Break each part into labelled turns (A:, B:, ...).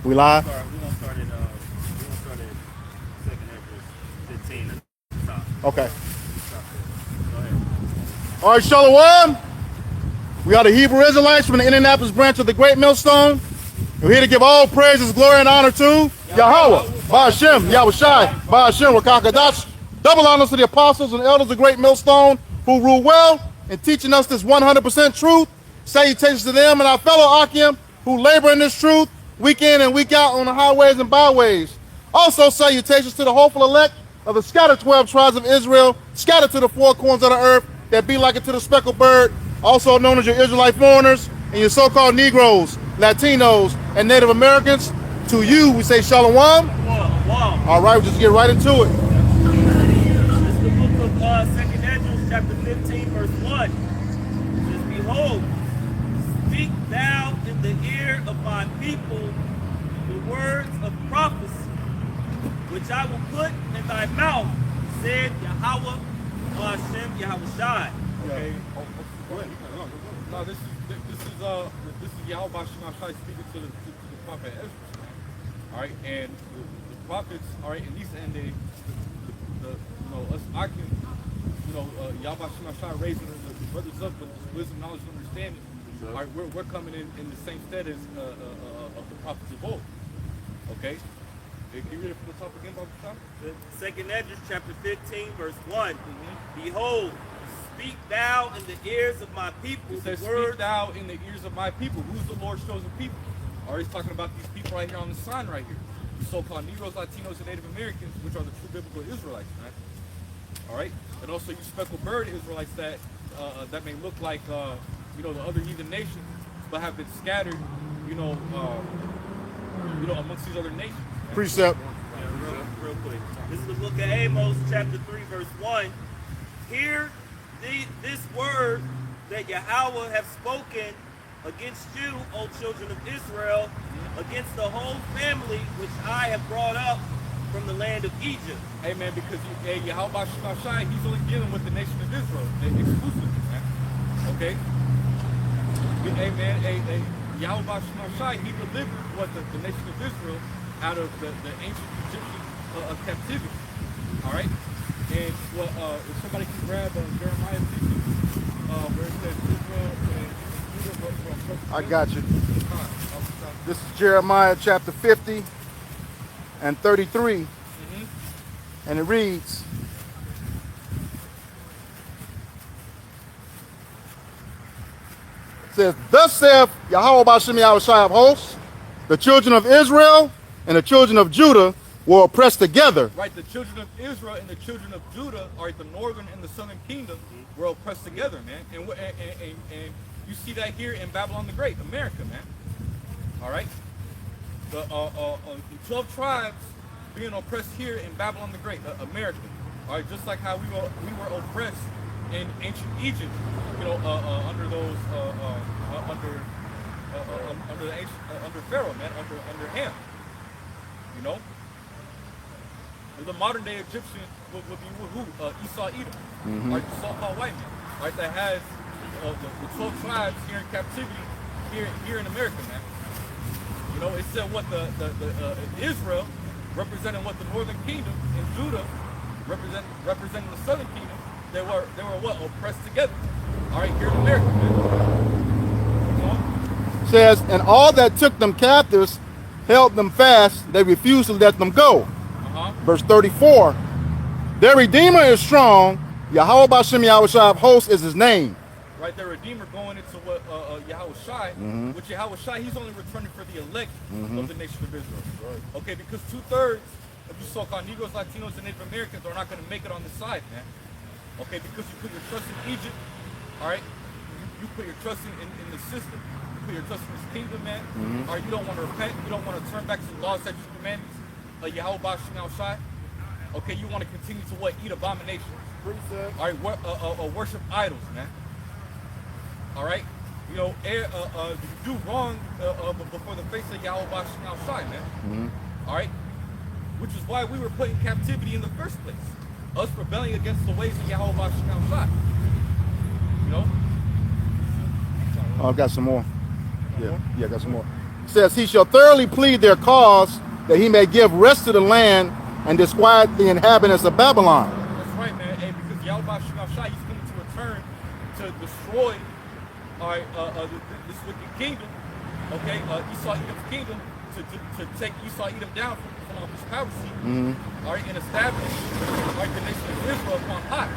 A: We live?
B: We're gonna start at second Ezra 15 at the top.
A: Okay.
B: Stop there. Go ahead.
A: All right, Shalom. We are the Hebrew Israelites from the Indianapolis branch of the Great Millstone. We're here to give all praises, glory, and honor to Yahweh, Ba'ashem, Yahushai, Ba'ashem, Rakakadash. Double honors to the apostles and elders of the Great Millstone who rule well in teaching us this 100% truth. Salutations to them and our fellow Akim who labor in this truth week in and week out on the highways and byways. Also salutations to the hopeful elect of the scattered 12 tribes of Israel, scattered to the four corners of the earth, that be like it to the speckled bird, also known as your Israelite foreigners and your so-called Negroes, Latinos, and Native Americans. To you, we say Shalom.
B: Wow.
A: All right, we'll just get right into it.
B: This is the book of second Ezra, chapter 15, verse 1. It says, Behold, speak thou in the ear of my people the words of prophecy, which I will put in thy mouth, said Yahweh, Hashem, Yahushai.
C: Okay. No, this is Yahweh Shai speaking to the prophet Ezra. All right, and the prophets, all right, in these end days, us Akim, Yahweh Shai raising the brothers up with wisdom, knowledge, and understanding. All right, we're coming in the same stead as of the prophets of old. Okay. Can you read it from the top again, Baba Shah?
B: Second Ezra, chapter 15, verse 1. Behold, speak thou in the ears of my people
C: It says,
B: the words.
C: speak thou in the ears of my people. Who's the Lord's chosen people? All right, he's talking about these people right here on the sign right here. The so-called Negroes, Latinos, and Native Americans, which are the true biblical Israelites, right? All right, and also you speckled bird Israelites that may look like the other heathen nations, but have been scattered, amongst these other nations.
A: Precept.
B: Yeah, real quick. This is the book of Amos, chapter 3, verse 1. Hear this word that Yahweh have spoken against you, O children of Israel, against the whole family which I have brought up from the land of Egypt.
C: Amen. Because Yahweh Shai, he's only dealing with the nation of Israel exclusively, man. Okay. Amen. Yahweh Shai, he delivered the nation of Israel out of the ancient Egyptian captivity. All right. And if somebody can grab Jeremiah 50, where it says Israel and Judah.
A: I got you. This is Jeremiah chapter 50 and 33. And it reads, it says, Thus saith Yahweh Ba'ashem Yahushai of hosts, the children of Israel and the children of Judah were oppressed together.
C: Right, the children of Israel and the children of Judah, are the northern and the southern kingdom, were oppressed together, man. And you see that here in Babylon the Great, America, man. All right, the 12 tribes being oppressed here in Babylon the Great, America. All right, just like how we were oppressed in ancient Egypt, under those under Pharaoh, man, under Ham. The modern day Egyptian would be who? Esau Edom, right? The so-called white man, right? That has the 12 tribes here in captivity here in America, man. It said what the Israel representing what the northern kingdom, and Judah representing the southern kingdom. They were what? Oppressed together. All right, here in America, man.
A: Says, and all that took them captives held them fast. They refused to let them go. Verse 34, their Redeemer is strong. Yahweh Ba'ashem Yahushai of hosts is his name.
C: Right, their Redeemer going into what Yahushai, which Yahushai, he's only returning for the elect of the nation of Israel. Right. Okay, because 2/3 of you so-called Negroes, Latinos, and Native Americans are not going to make it on this side, man. Okay, because you put your trust in Egypt, all right? You put your trust in the system. You put your trust in this kingdom, man. All right, you don't want to repent. You don't want to turn back to the laws, statutes, commandments. Yahweh Ba'ashem Yahushai. Okay, you want to continue to what? Eat abominations. All right, worship idols, man. All right, you do wrong before the face of Yahweh Ba'ashem Yahushai, man. All right, which is why we were put in captivity in the first place. Us rebelling against the ways of Yahweh Ba'ashem Yahushai. Oh,
A: I got some more. Yeah, I got some more. says he shall thoroughly plead their cause, that he may give rest to the land and disquiet the inhabitants of Babylon.
C: That's right, man. Hey, because Yahweh Shai, he's coming to return to destroy, all right, this wicked kingdom, okay, Esau Edom's kingdom, to take Esau Edom down from his power seat, all right, and establish, all right, the nation of Israel upon high,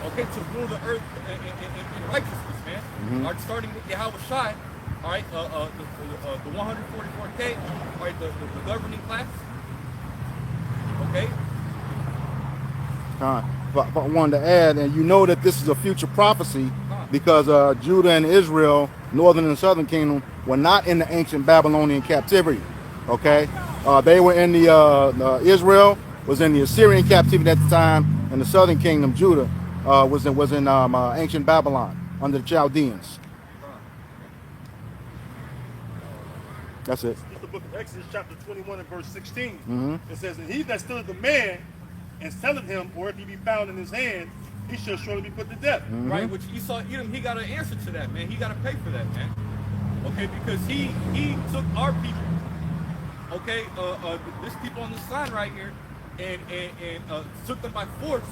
C: okay, to rule the earth in righteousness, man. All right, starting with Yahweh Shai, all right, the 144K, all right, the governing class, okay.
A: But I wanted to add, and you know that this is a future prophecy, because Judah and Israel, northern and southern kingdom, were not in the ancient Babylonian captivity. Okay, they were in the Israel was in the Assyrian captivity at the time, and the southern kingdom, Judah, was in ancient Babylon under the Chaldeans. That's it.
D: It's the book of Exodus, chapter 21 and verse 16. It says, "And he that stealeth the man and selleth him, or if he be found in his hand, he shall surely be put to death."
C: Right, which Esau Edom, he got an answer to that, man. He got to pay for that, man. Okay, because he took our people, okay, this people on the sign right here, and took them by force,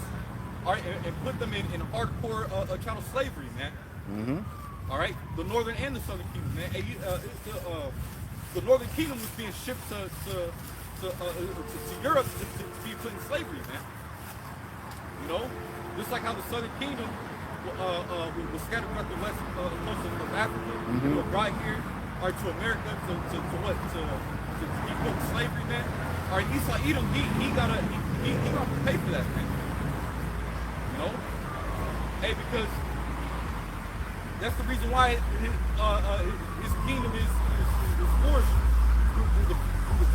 C: all right, and put them in hardcore chattel slavery, man. All right, the northern and the southern kingdom, man. And the northern kingdom was being shipped to Europe to be put in slavery, man. You know, just like how the southern kingdom was scattered throughout the west coast of Africa, right here, or to America, to be put in slavery, man. All right, Esau Edom, he gotta pay for that, man. You know, hey, because that's the reason why his kingdom is forced through the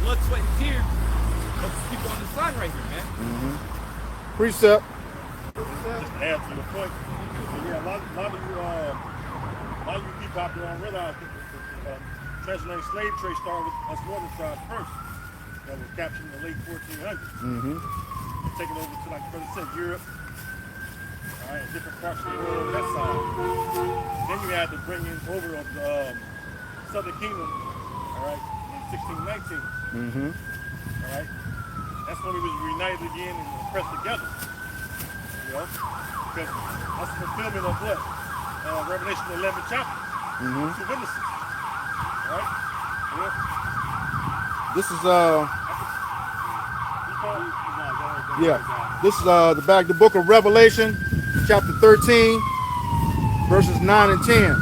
C: blood, sweat, and tears of the people on the side right here, man.
A: Precept.
D: Just to add to the point, yeah, a lot of you people out there don't realize that the transatlantic slave trade started with us northern tribes first, that was captured in the late 1400s. Taken over to, like Brother said, Europe, all right, different parts of the world on that side. Then you had to bring in over the Southern Kingdom, all right, in 1619. All right, that's when we was reunited again and pressed together. You know, because that's the fulfillment of what? Revelation 11 chapter. Two witnesses. All right. Yeah.
A: This is this is the book of Revelation, chapter 13, verses 9 and 10.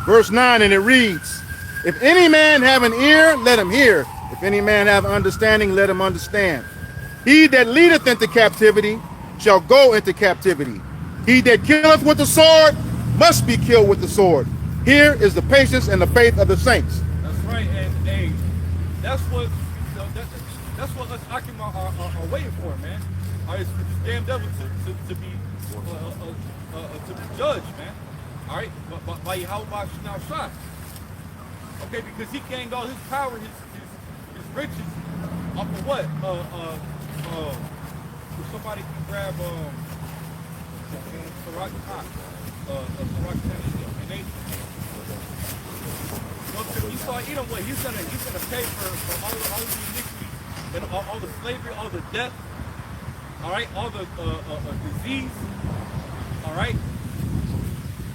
A: Verse 9, and it reads, "If any man have an ear, let him hear. If any man have understanding, let him understand. He that leadeth into captivity shall go into captivity. He that killeth with the sword must be killed with the sword. Here is the patience and the faith of the saints."
C: That's right, and hey, that's what us Akim are waiting for, man. All right, it's for this damn devil to be judged, man. All right, by Yahweh Shai. Okay, because he gained all his power, his riches off of what? If somebody can grab Sirach Khan, Sirach and 8. So Esau Edom, what he's gonna pay for all the iniquity and all the slavery, all the death, all right, all the disease, all right,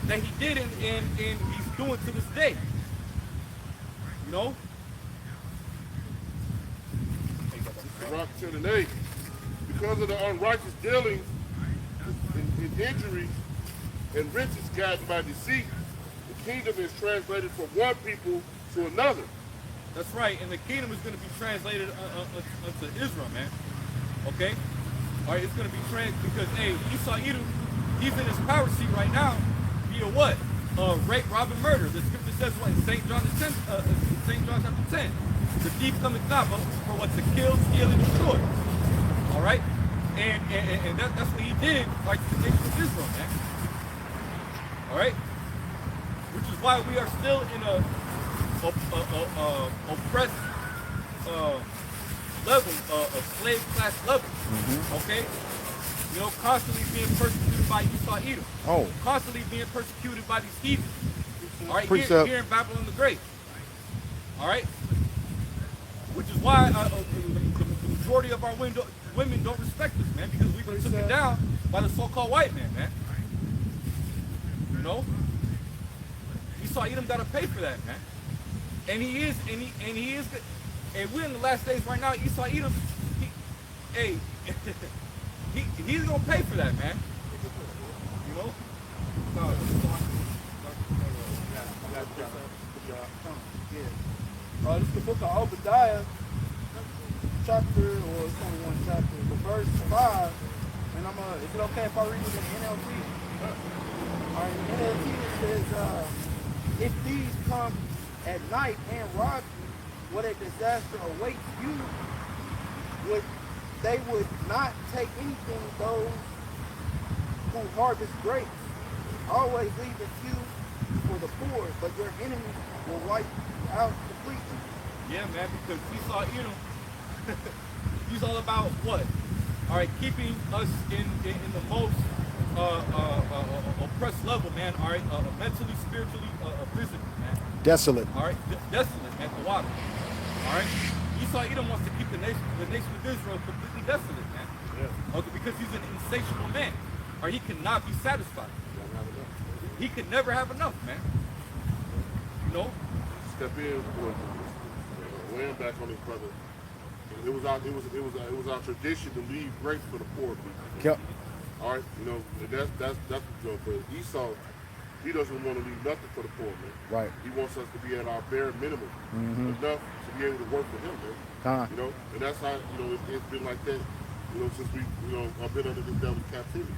C: that he did and he's doing to this day. You know?
E: Rock 10 and 8. Because of the unrighteous dealings and injuries and riches gotten by deceit, the kingdom is translated from one people to another.
C: That's right, and the kingdom is going to be translated unto Israel, man. Okay? All right, it's going to be because, hey, Esau Edom, he's in his power seat right now via what? Rape, rob, and murder. The scripture says what in St. John chapter 10. The thief cometh not but for what? To kill, steal, and destroy. All right? And that's what he did like to the nation of Israel, man. All right? Which is why we are still in a oppressed level, a slave class level. Okay? You know, constantly being persecuted by Esau Edom.
A: Oh.
C: Constantly being persecuted by these heathens. All right,
A: Precept.
C: here in Babylon the Great. All right? Which is why the majority of our women don't respect us, man, because we've been taken down by the so-called white man. You know? Esau Edom got to pay for that, man. And he is, and we're in the last days right now. Esau Edom, he's gonna pay for that, man. You know?
F: This is the book of Obadiah, chapter, or it's only one chapter, but verse 5. And is it okay if I read it in NLT? Alright, in NLT it says, if thieves come at night and rob you, what a disaster awaits you. They would not take anything, those who harvest grapes. Always leave a few for the poor, but your enemies will wipe out completely.
C: Yeah, man, because Esau Edom, he's all about what? All right, keeping us in the most oppressed level, man. All right, mentally, spiritually, physically, man.
A: Desolate.
C: All right, desolate, man. The water. All right. Esau Edom wants to keep the nation of Israel completely desolate, man. Yeah. Okay, because he's an insatiable man, or he cannot be satisfied. He can never have enough, man. You know.
E: Step in, weighing back on his brother. It was our tradition to leave grace for the poor people.
A: Yep.
E: All right, you know, and that's you know, but Esau, he doesn't want to leave nothing for the poor, man.
A: Right.
E: He wants us to be at our bare minimum, enough to be able to work for him, man. You know, and that's how, you know, it's been like that, you know, since we, you know, I've been under this devil's captivity.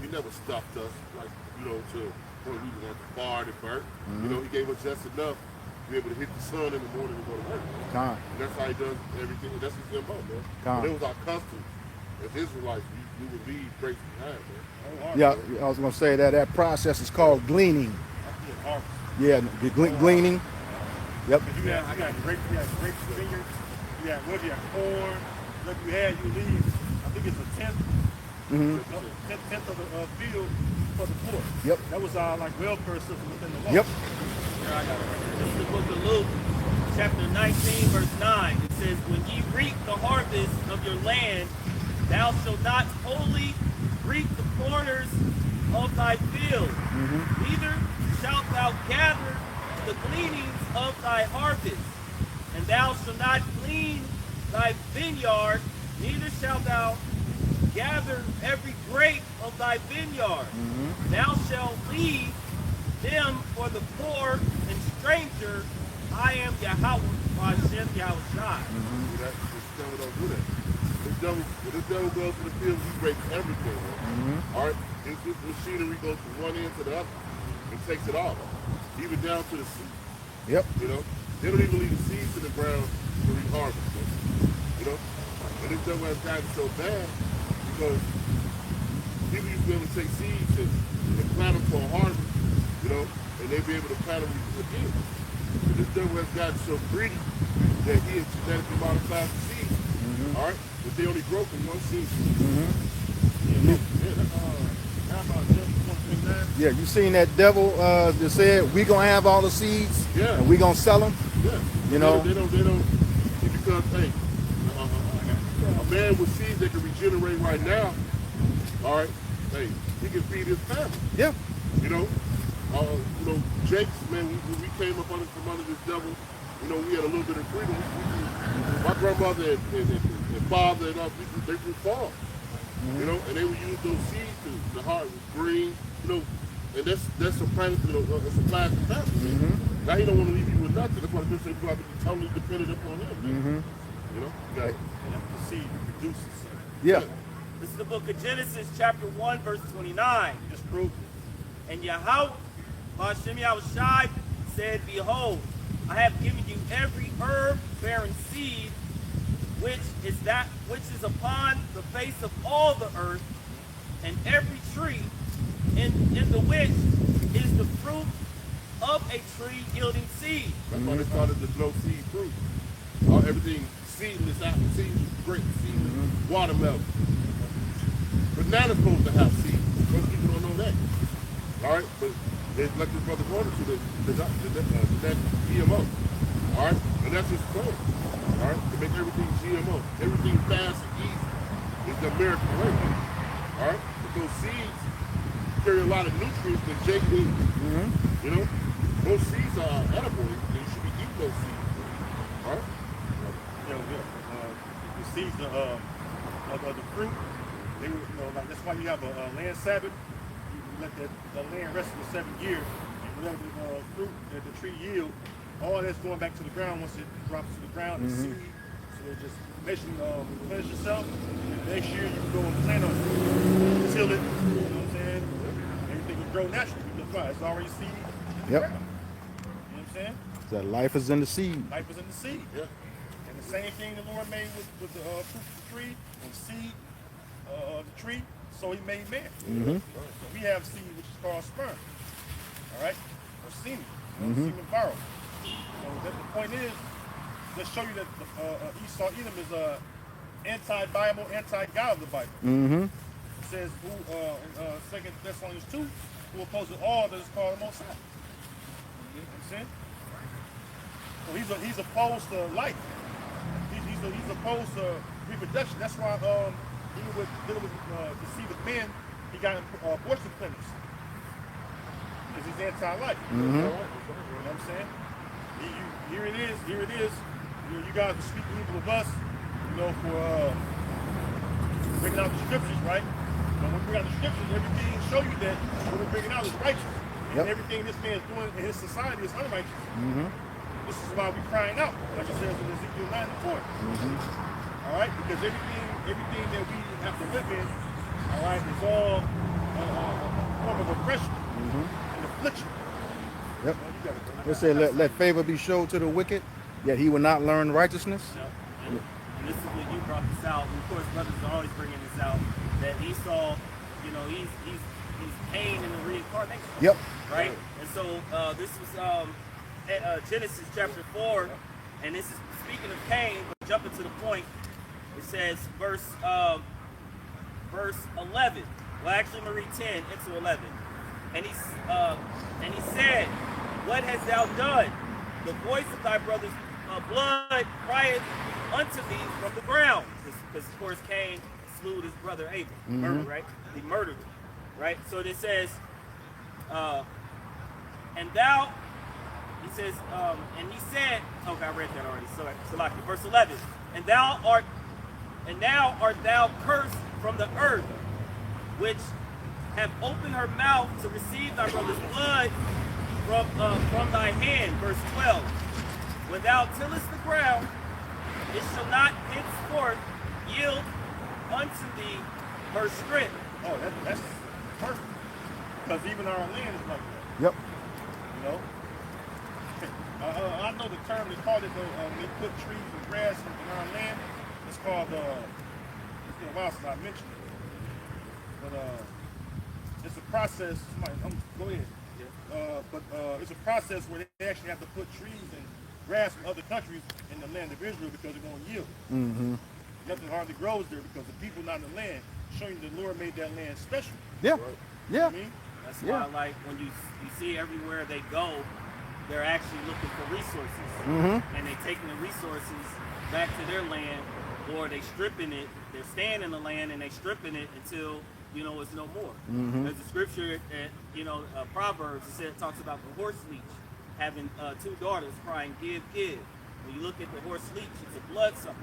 E: He never stopped us, like, you know, to when we was at the bar and burnt. You know, he gave us just enough to be able to hit the sun in the morning and go to work. And that's how he does everything. That's his MO, man. But it was our custom as Israelites. We would leave grace behind, man.
A: Yeah, I was going to say that process is called gleaning. Yeah, gleaning. Yep.
D: You got grapes vineyards, you got wood, you got corn. Look, you leave, I think it's a tenth of the field for the poor.
A: Yep.
D: That was our like welfare system within the law.
A: Yep.
B: Here I got it. This is the book of Luke, chapter 19, verse 9. It says, when ye reap the harvest of your land, thou shalt not wholly reap the corners of thy field, neither shalt thou gather the gleanings of thy harvest, and thou shalt not glean thy vineyard, neither shalt thou gather every grape of thy vineyard. Thou shalt leave them for the poor and stranger. I am Yahweh, Hashem Yahushai.
E: This devil don't do that. When this devil goes to the field, he breaks everything. All right, his machinery goes from one end to the other and takes it all, even down to the seed.
A: Yep.
E: You know, they don't even leave the seeds in the ground to reharvest. You know, and this devil has gotten so bad because people used to be able to take seeds and plant them for a harvest. You know, and they'd be able to plant them again. But this devil has gotten so greedy that he has genetically modified the seeds. All right, but they only grow from one seed.
A: Yeah, you seen that devil that said we gonna have all the seeds, and we gonna sell them.
E: Yeah,
A: you know.
E: They don't. Because hey, a man with seeds that can regenerate right now. All right, hey, he can feed his family.
A: Yeah.
E: You know, Jake's man. When we came up from under this devil, you know, we had a little bit of freedom. My grandmother and father and us, they grew farms. You know, and they would use those seeds to harvest green. You know, and that's supplying to the family. Now he don't want to leave you with nothing. That's why the Christian people have to be totally dependent upon him. You know, you got
D: the seed produces.
A: Yeah.
B: This is the book of Genesis, chapter 1, verse 29.
D: Just prove it.
B: And Yahweh, Hashem Yahushai, said, behold, I have given you every herb bearing seed, which is upon the face of all the earth, and every tree in the which is the fruit of a tree yielding seed.
E: That's why they started to grow seed fruit. Everything seedless apple, seedless grape, seedless watermelon. Banana's supposed to have seeds. Most people don't know that. All right, but it's like this brother pointed to that GMO. All right, and that's his point. All right, to make everything GMO, everything fast and easy is the American way. All right, but those seeds carry a lot of nutrients that Jake needs. You know, those seeds are edible, and you should be eating those seeds. All right.
D: The seeds of the fruit, they were, like that's why you have a land Sabbath. You let the land rest for 7 years, and whatever the fruit that the tree yield, all that's going back to the ground once it drops to the ground. It's seed, so just make sure you replenish yourself. And next year you can go and plant on it, till it. You know what I'm saying? Everything will grow naturally because why? It's already seed in the
A: Yep.
D: ground. You know what I'm saying?
A: That life is in the seed.
D: Life is in the seed.
E: Yeah.
D: And the same thing the Lord made with the fruit of the tree and seed of the tree, so he made man. So we have seed which is called sperm. All right? Or semen. Semen borrow. So the point is, let's show you that Esau Edom is anti-Bible, anti-God of the Bible. It says in 2 Thessalonians 2, who opposes all that is called the Most High. You understand? So he's opposed to life. He's opposed to reproduction. That's why dealing with deceived men, he got abortion clinics because he's anti-life. You know what I'm saying? Here it is. You guys are speaking evil of us, for bringing out the scriptures, right? When we bring out the scriptures, everything show you that what we're bringing out is righteous. And everything this man is doing in his society is unrighteous. This is why we're crying out, like it says in Ezekiel 9 and 4. All right? Because everything that we have to live in, all right, is all a form of oppression and affliction.
A: Yep. They say, let favor be showed to the wicked, yet he will not learn righteousness.
B: And this is what you brought this out. And of course, brothers are always bringing this out. That Esau, he's Cain in the reincarnation.
A: Yep.
B: Right? And so this was Genesis chapter 4, and this is speaking of Cain, but jumping to the point, it says verse 11. Well, actually, I'm going to read 10 into 11. And he said, what hast thou done? The voice of thy brother's blood crieth unto thee from the ground. Because, of course, Cain slew his brother Abel. Murdered, right? He murdered him. Right? So it says, and thou, he says, and he said, okay, I read that already. So like verse 11, and now art thou cursed from the earth, which have opened her mouth to receive thy brother's blood from thy hand. Verse 12, when thou tillest the ground, it shall not henceforth yield unto thee her strength.
D: Oh, that's perfect. Because even our land is like that.
A: Yep.
D: I know the term they call it, when they put trees and grass in our land, it's called, it's been a while since I mentioned it. But it's a process, go ahead. But it's a process where they actually have to put trees and grass from other countries in the land of Israel because they're going to yield. Nothing hardly grows there because the people not in the land, showing the Lord made that land special.
A: Yeah.
D: Right?
A: Yeah.
D: You know what I mean?
B: That's why, like, when you see everywhere they go, they're actually looking for resources. And they taking the resources back to their land, or they stripping it. They're staying in the land and they stripping it until, it's no more. There's a scripture at, Proverbs, it talks about the horse leech having 2 daughters crying, give, give. When you look at the horse leech, it's a bloodsucker,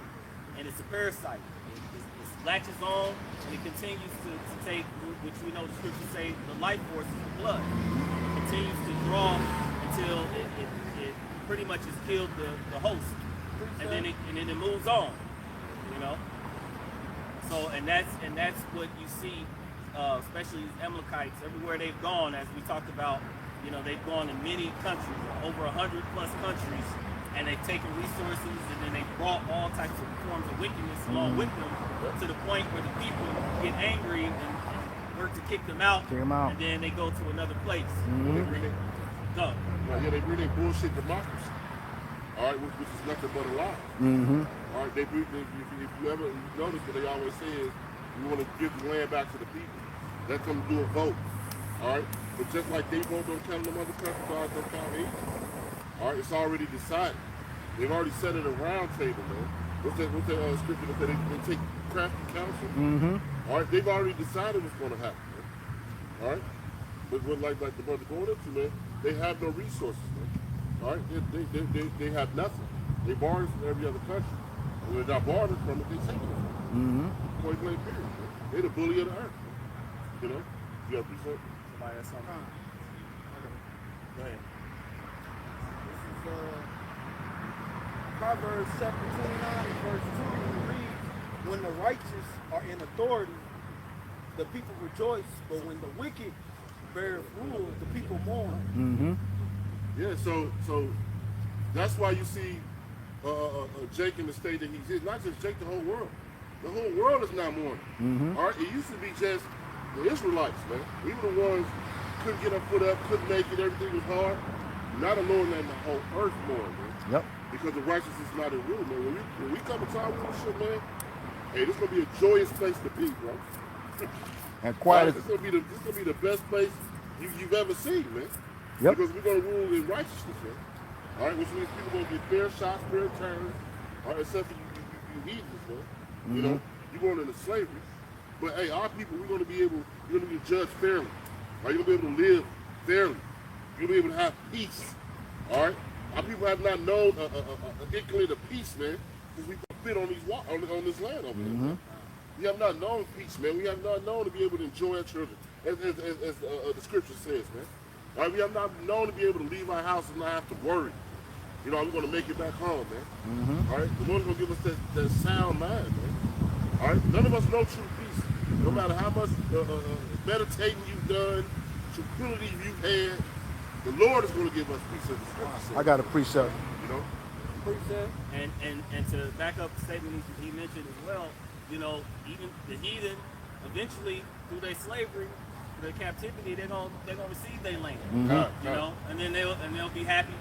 B: and it's a parasite. It latches on, and it continues to take, which we know the scriptures say, the life force is the blood. It continues to draw until it pretty much has killed the host, and then it moves on, So and that's what you see, especially these Amalekites everywhere they've gone. As we talked about, they've gone in many countries, over 100+ countries, and they've taken resources and then they brought all types of forms of wickedness along with them to the point where the people get angry and work to kick them out, and then they go to another place. Go.
E: They really bullshit democracy. All right, which is nothing but a lie. All right, if you ever notice what they always say is, we want to give the land back to the people. Let them do a vote. All right, but just like they vote, don't count them other countries, God don't count Egypt. All right, it's already decided. They've already set it a round table, man. What's that scripture that said they take crafty counsel?
A: Mm-hmm.
E: All right, they've already decided what's going to happen, man. All right, but what like the brother going into, man, they have no resources, man. All right, they have nothing. They borrow from every other country. And when they're not borrowing from it, they take it from it.
A: Mm-hmm.
E: Point blank period, man. They're the bully of the earth, man. You know, you got to be something.
B: Somebody has something. Go ahead.
F: This is Proverbs chapter 29 and verse 2. We read, when the righteous are in authority, the people rejoice, but when the wicked bear rule, the people mourn.
A: Mm-hmm.
E: Yeah, so that's why you see Jake in the state that he's in. Not just Jake, the whole world. The whole world is now mourning.
A: Mm-hmm.
E: All right, it used to be just the Israelites, man. We were the ones couldn't get our foot up, couldn't make it, everything was hard. Now the Lord letting the whole earth mourn, man.
A: Yep.
E: Because the righteousness is not in rule, man. When we come to our rulership, man, hey, this gonna be a joyous place to be, bro.
A: And quiet.
E: This gonna be the best place you've ever seen, man.
A: Yep.
E: Because we're gonna rule in righteousness, man. All right, which means people gonna get fair shots, fair turns. All right, except for you heathens, man.
A: Mm-hmm.
E: You know, you're going into slavery. But hey, our people, we're gonna be judged fairly. All right, you're gonna be able to live fairly. You're gonna be able to have peace. All right, our people have not known an inkling of peace, man, because we fit on on this land over here. Man. We have not known peace, man. We have not known to be able to enjoy our children, as the scripture says, man. All right, we have not known to be able to leave our house and not have to worry. You know, we're going to make it back home, man. All right, the Lord's going to give us that sound mind, man. All right, none of us know true peace. No matter how much meditating you've done, tranquility you've had, the Lord is going to give us peace, as the scripture says.
A: I got a precept.
E: You know?
F: Precept.
B: And to back up the statement he mentioned as well, you know, even the heathen, eventually through their slavery, through their captivity, they're gonna receive their land. You know, and then they'll be happy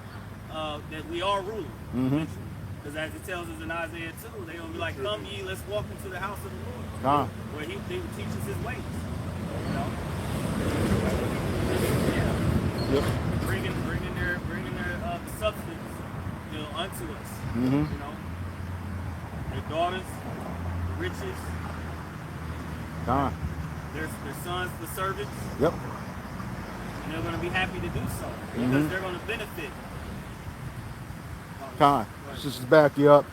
B: that we are ruling. Because as it tells us in Isaiah 2, they're gonna be like, "Come ye, let's walk into the house of the Lord, where He will teach us His ways." You know,
A: Yep.
B: bringing their substance, you know, unto us.
A: Mm-hmm.
B: You know, their daughters, the riches, their sons, the servants.
A: Yep.
B: And they're going to be happy to do so because they're going to benefit.
A: Just to back you up,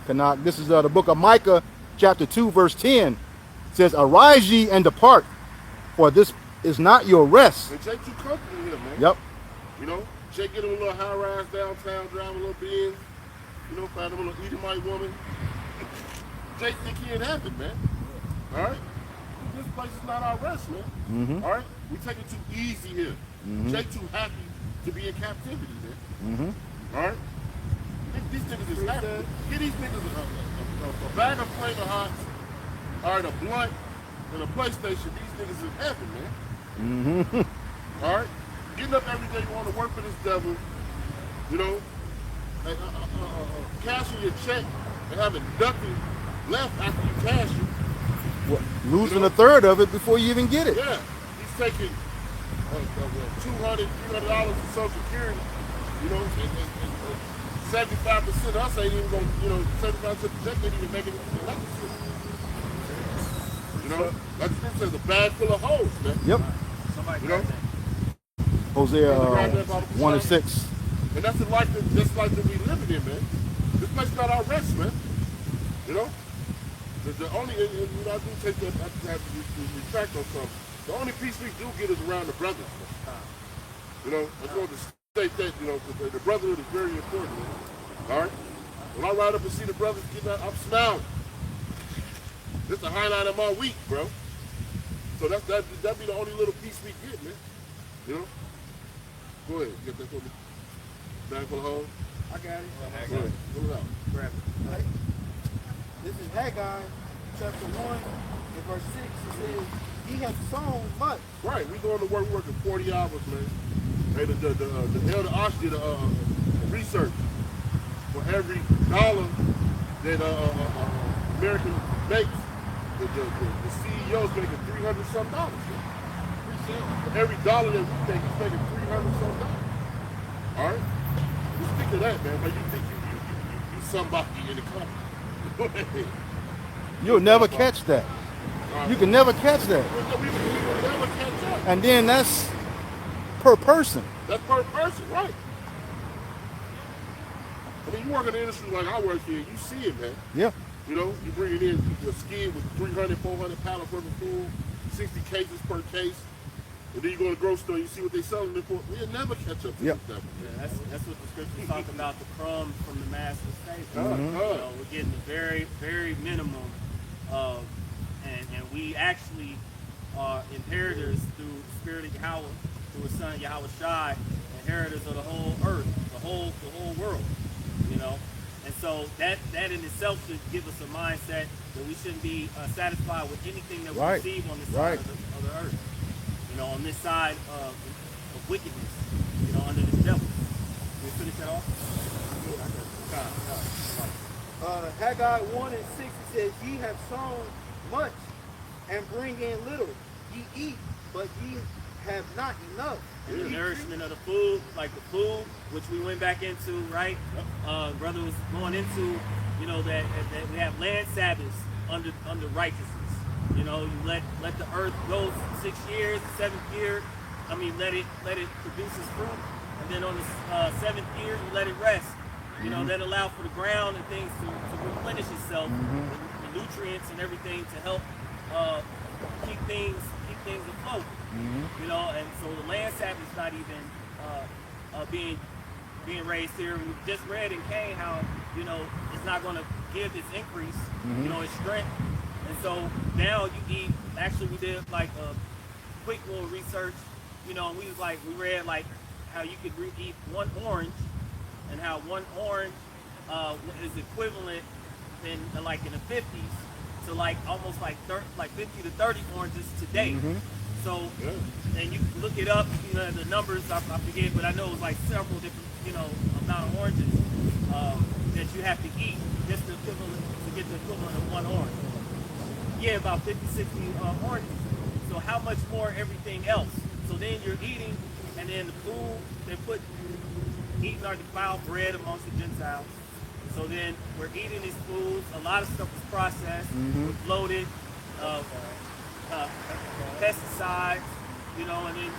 A: Kanak, this is the book of Micah, chapter 2, verse 10. It says, "Arise ye and depart, for this is not your rest."
E: And Jake too comfortable here, man.
A: Yep.
E: You know, Jake get him a little high rise downtown, drive a little Benz. You know, find him a little Edomite woman. Jake think he ain't happy, man. All right? This place is not our rest, man. All right? We take it too easy here. Jake too happy to be in captivity, man. All right? These niggas is happy. Get these niggas a bag of Flavor Hots, all right, a blunt, and a PlayStation. These niggas is happy, man. All right? Getting up every day, you want to work for this devil, you know, cashing your check and having nothing left after you cash it.
A: What, losing a third of it before you even get it.
E: Yeah, he's taking $200, $300 in Social Security, you know, and 75% of us ain't even going to, you know, 75% of the check ain't even making it like this. You know, like the scripture says, a bag full of holes, man.
A: Yep.
B: Somebody
E: You know?
B: grab that.
A: Hosea 1:6.
E: And that's the life that we living in, man. This place not our rest, man. You know? The only, and you know, I do take that, I have to retract on something. The only peace we do get is around the brothers. You know, I just want to state that, you know, the brotherhood is very important, man. All right? When I ride up and see the brothers getting out, I'm smiling. This is the highlight of my week, bro. So that be the only little piece we get, man. You know? Go ahead, get that for me. Bag full of holes.
F: I got it.
E: Go ahead, pull it out.
B: Grab it.
F: Right. This is Haggai, chapter 1, and verse 6. It says, "He hath sown much."
E: Right, we going to work, working 40 hours, man. Hey, the elder Osh did research. for every dollar that American makes, the CEO is making $300-some. For every dollar that we make, he's making $300-some. All right, you stick to that, man. But you think you somebody in the company.
A: You'll never catch that. You can never catch that.
E: We will never catch up.
A: And then that's per person.
E: That's per person, right? I mean, you work in an industry like I work here, you see it, man.
A: Yeah.
E: You know, you bring it in, a skid with 300, 400 pounds worth of food, 60 cases per case, and then you go to the grocery store, you see what they selling it for. We'll never catch up to
A: Yep.
E: this level.
B: Yeah, that's what the scriptures talk about, the crumbs from the master's table.
E: Mhm.
B: You know, we're getting the very, very minimum of, and we actually are inheritors through the Spirit of Yahweh, through His Son Yahweh Shai, inheritors of the whole earth, the whole world. You know, and so that in itself should give us a mindset that we shouldn't be satisfied with anything that we
A: Right.
B: receive on this
A: Right.
B: side of the earth. You know, on this side of wickedness. You know, under this devil. Can we finish that off?
F: Haggai 1 and 6, it says, ye have sown much and bring in little. Ye eat, but ye have not enough.
B: And the nourishment of the food, like the food, which we went back into, right? Brother was going into, you know, that we have land Sabbaths under righteousness. You know, you let the earth go 6 years, the 7th year, let it produce its fruit, and then on the 7th year you let it rest. You know, that allow for the ground and things to replenish itself, the nutrients and everything to help keep things afloat. You know, and so the land Sabbath is not even being raised here. We just read in Cain how, you know, it's not going to give its increase, you know, its strength. And so now you eat. Actually, we did like a quick little research, you know, and we read like how you could eat one orange, and how one orange is equivalent in the 50s to like almost like 50 to 30 oranges today. So, and you can look it up, you know, the numbers, I forget, but I know it was like several different, you know, amount of oranges that you have to eat just to get the equivalent of one orange. Yeah, about 50, 60 oranges. So how much more everything else? So then you're eating, and then the food, eating our defiled bread amongst the Gentiles. So then we're eating these foods. A lot of stuff is processed, loaded, pesticides, you know, and then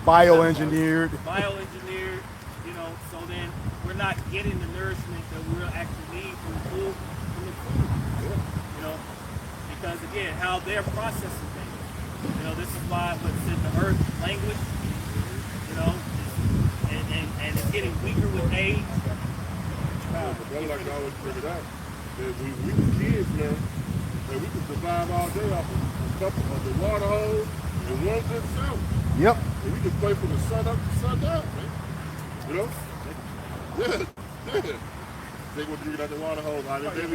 A: Bioengineered.
B: Bioengineered, you know. So then we're not getting the nourishment that we actually need from the food, you know, because again, how they're processing things. You know, this is why what's in the earth language, you know, and it's getting weaker with age.
E: But like I always figured out, that we were kids, man, and we could survive all day off a couple of the water hose and one good sandwich.
A: Yep.
E: And we could play from the sun up to sun down, man. You know? Yeah. They were drinking out the water hose. It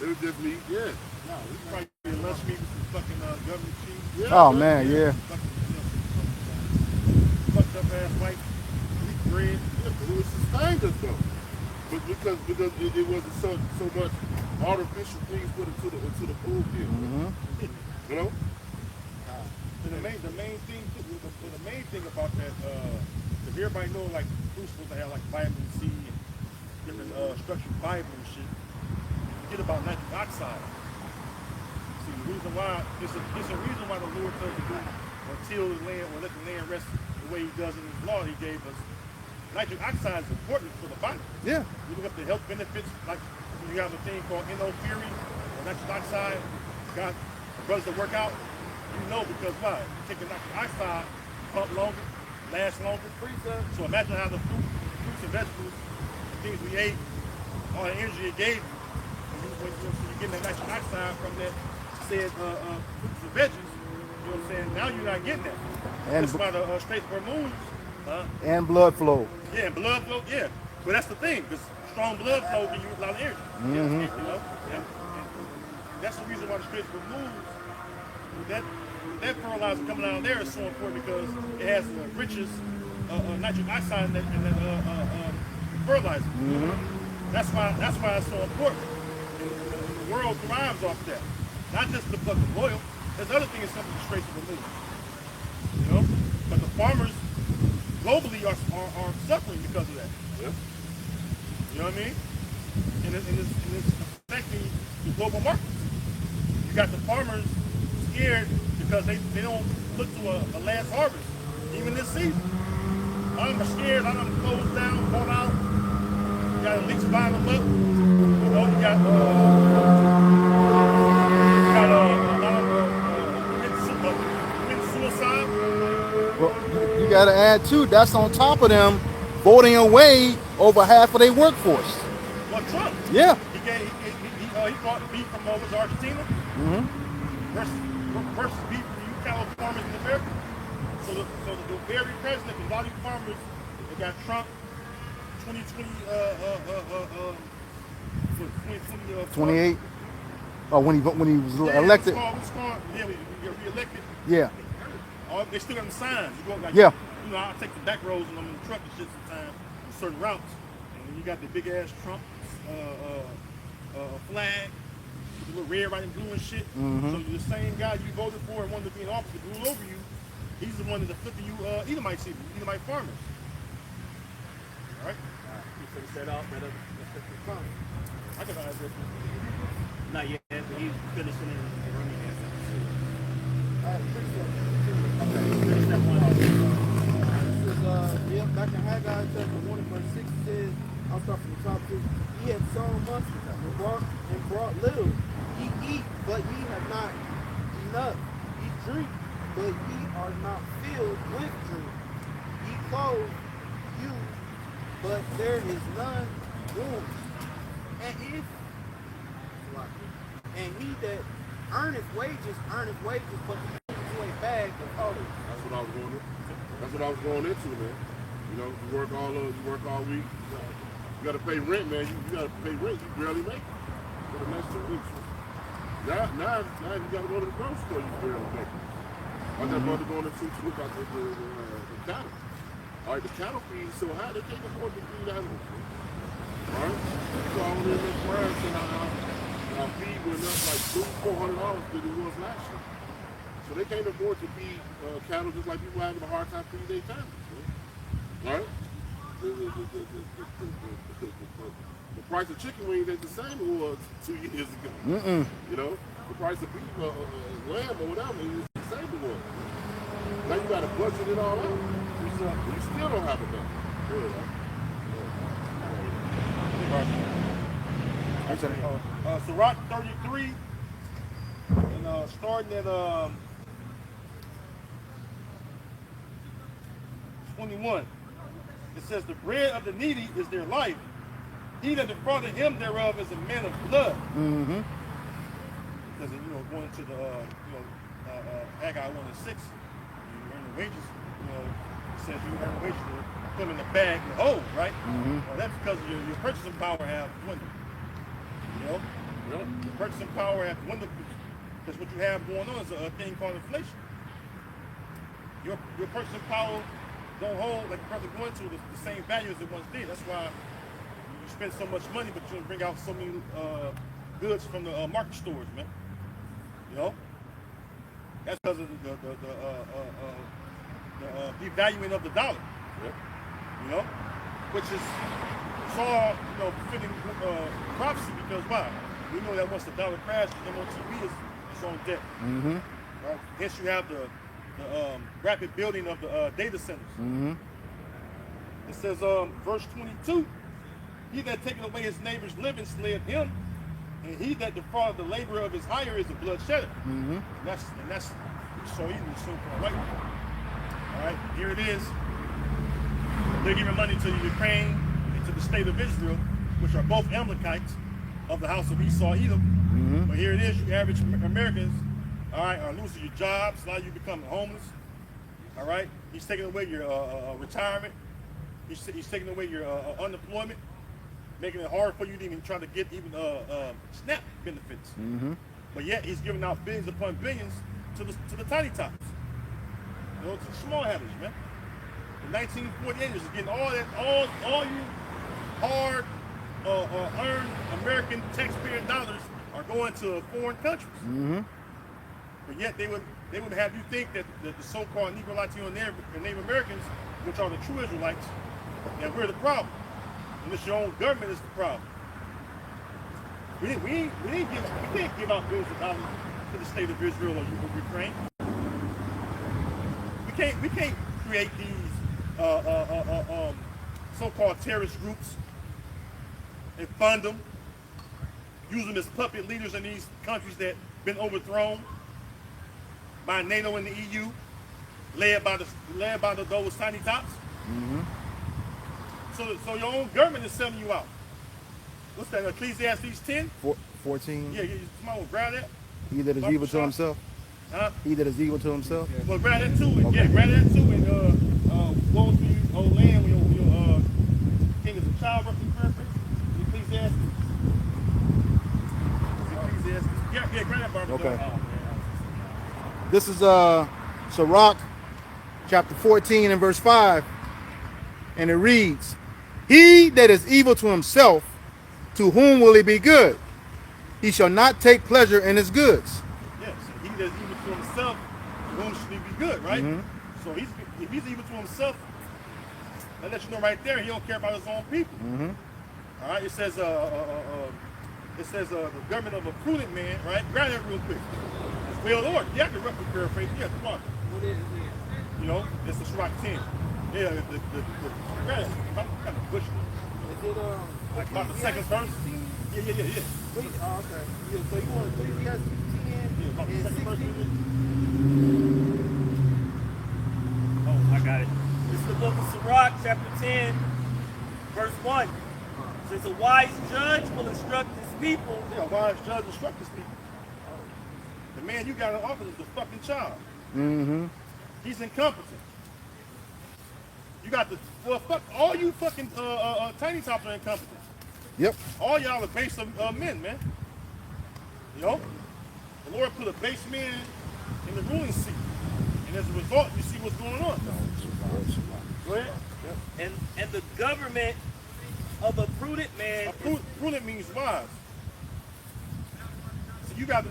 E: was just me, yeah.
D: No, we probably be in lunch meet with some fucking government cheese.
E: Yeah,
A: Oh man, yeah.
D: Fucked up ass white wheat bread.
E: Yeah, but it was sustained us though. But because it wasn't so much artificial things put into the food deal. You know?
D: And the main thing about that, if everybody know like food's supposed to have like vitamin C and different structured fiber and shit, forget about nitric oxide. See, the reason why it's a reason why the Lord tells us to do or till the land or let the land rest the way He does in His law He gave us. Nitric oxide is important for the body.
A: Yeah.
D: You look up the health benefits, like you have a thing called NO-fury or nitric oxide. Got brothers that work out, you know, because why? You take the nitric oxide, pump longer, last longer. So imagine how the fruits and vegetables, the things we ate, all the energy it gave you. When you're getting that nitric oxide from that said fruits and veggies, you know what I'm saying? Now you're not getting that.
A: And
D: That's why the Straits of Hormuz,
A: and blood flow.
D: yeah, blood flow, yeah. But that's the thing, because strong blood flow gives you a lot of energy. You know? And that's the reason why the Straits of Hormuz, that fertilizer coming out of there is so important because it has the richest nitric oxide in that fertilizer. That's why it's so important. And the world thrives off that. Not just the fucking oil. There's other things something straight to the moon. You know? But the farmers globally are suffering because of that.
E: Yeah.
D: You know what I mean? And it's affecting the global markets. You got the farmers scared because they don't look to a last harvest, even this season. A lot of them are scared, a lot of them closed down, bought out. You got elites buying them up. You know, you got a lot of committing suicide.
A: Well, you got to add too. That's on top of them voting away over half of their workforce.
D: Well, Trump.
A: Yeah.
D: He bought beef from over Argentina versus beef from you cattle farmers in America. So the very president, a lot of these farmers, they got Trump 2020
A: 28. Oh, when he was elected.
D: Yeah, we reelected.
A: Yeah.
D: They still got them signs. You go like,
A: Yeah.
D: You know, I take the back roads and I'm in the truck and shit sometimes on certain routes. And then you got the big ass Trump flag, with the little red, white, and blue and shit. So the same guy you voted for and wanted to be in office to rule over you, he's the one that's afflicting you Edomite farmers. All right?
B: You finish that off, man.
D: I can add this.
B: Not yet, but he's finishing it and running it. Finish that one.
F: This is, back in Haggai chapter 1 verse 6 says, I'll start from the top too. Ye have sown mustard and brought little. Ye eat, but ye have not enough. Ye drink, but ye are not filled with drink. Ye clothe you, but there is none warm. And he that earneth wages, but the to a bag of others.
E: That's what I was going into, man. You know, you work all week. You got to pay rent, man. You got to pay rent. You barely make it for the next 2 weeks. Now you got to go to the grocery store. You barely make it. My brother going to look about the cattle. All right, the cattle feed is so high they can't afford to feed animals. All right, so I was in this branch and our feed went up like $400 than it was last year. So they can't afford to feed cattle just like people having a hard time feeding their families. Right? The price of chicken wings ain't the same it was 2 years ago. You know, the price of beef, lamb or whatever is the same it was. Now you got to budget it all out. You still don't have enough.
D: Sirach 33, and starting at 21. It says, the bread of the needy is their life. He that defrauded him thereof is a man of blood. Because, going to the, Haggai 1 and 6, you earn the wages, it says you earn the wages, you put them in the bag and hold, right? Well, that's because your purchasing power have dwindled. Your purchasing power have dwindled because what you have going on is a thing called inflation. Your purchasing power don't hold like the brother going to the same value as it once did. That's why you spend so much money, but you don't bring out so many goods from the market stores, man. That's because of the devaluing of the dollar. Which is all fitting prophecy because why? We know that once the dollar crashes, MOTB is on debt. Right? Hence you have the rapid building of the data centers. It says, verse 22, he that taketh away his neighbor's living slayeth him, and he that defraudeth the labor of his hire is a bloodshedder. And that's so easy to assume for right. All right, here it is. They're giving money to the Ukraine and to the state of Israel, which are both Amalekites of the house of Esau, Edom. But here it is, you average Americans, all right, are losing your jobs. A lot of you becoming homeless. All right, he's taking away your retirement. He's taking away your unemployment, making it hard for you to even try to get even SNAP benefits. But yet he's giving out billions upon billions to the tiny tops, to the small hatters, man. The 1948 is getting all that, all you hard, earn American taxpayer dollars are going to foreign countries.
A: Mm-hmm.
D: But yet they would have you think that the so-called Negro, Latino, and Native Americans, which are the true Israelites, that we're the problem. And it's your own government is the problem. We can't give out billions of dollars to the state of Israel or Ukraine. We can't create these so-called terrorist groups and fund them, use them as puppet leaders in these countries that been overthrown by NATO and the EU, led by those tiny tops.
A: Mm-hmm.
D: So your own government is selling you out. What's that? Ecclesiastes 10?
A: 14.
D: Yeah, somebody will grab that.
A: He that is evil to himself.
D: Huh?
A: He that is evil to himself.
D: Well, grab that too. And,
A: Okay.
D: yeah, grab that too. And woe to you, O land, when your king is a child, roughly perfect. Ecclesiastes. Yeah, grab that, Barbara.
A: Okay.
D: Oh, man.
A: This is Sirach chapter 14 and verse 5. And it reads, he that is evil to himself, to whom will he be good? He shall not take pleasure in his goods.
D: Yes, he that's evil to himself, to whom should he be good, right?
A: Mhm.
D: So if he's evil to himself, that lets you know right there he don't care about his own people.
A: Mm-hmm.
D: All right, it says the government of a prudent man, right? Grab that real quick. It's well ordered. Yeah, I can roughly paraphrase. Yeah, come on.
F: What is it?
D: You know, it's the Sirach 10. Yeah, grab it. I'm kind of pushing it.
F: Is it
D: Like about the second verse. Yeah.
F: Wait, oh, okay. Yeah, so you want Ecclesiastes 10
D: Yeah, about the
F: and
D: second verse.
F: 16?
B: Oh, I got it. This is the book of Sirach, chapter 10, verse 1. It says, a wise judge will instruct his people.
D: Yeah, wise judge instruct his people. The man you got in office is the fucking child.
A: Mm-hmm.
D: He's incompetent. You got the fuck all you fucking tiny tops are incompetent.
A: Yep.
D: All y'all are base of men, man. You know, the Lord put a base man in the ruling seat, and as a result, you see what's going on. Go ahead.
B: And the government of a prudent man.
D: Prudent means wise. So you have the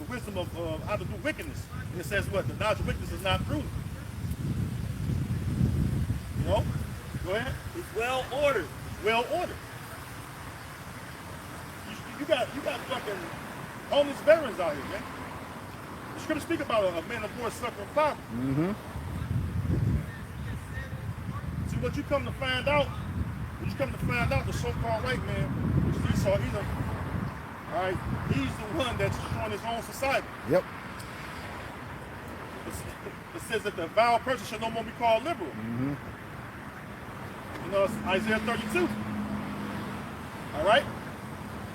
D: wisdom of how to do wickedness, and it says what the knowledge of wickedness is not prudent. You know, go ahead.
B: Is well ordered.
D: Well ordered. You got fucking homeless veterans out here, man. The scripture speak about a man of war suffering poverty.
A: Mm-hmm.
D: See what you come to find out. The so-called white man, which is Esau, Edom, all right, he's the one that's destroying his own society.
A: Yep.
D: It says that the vile person should no more be called liberal.
A: Mm-hmm.
D: You know, it's Isaiah 32. All right?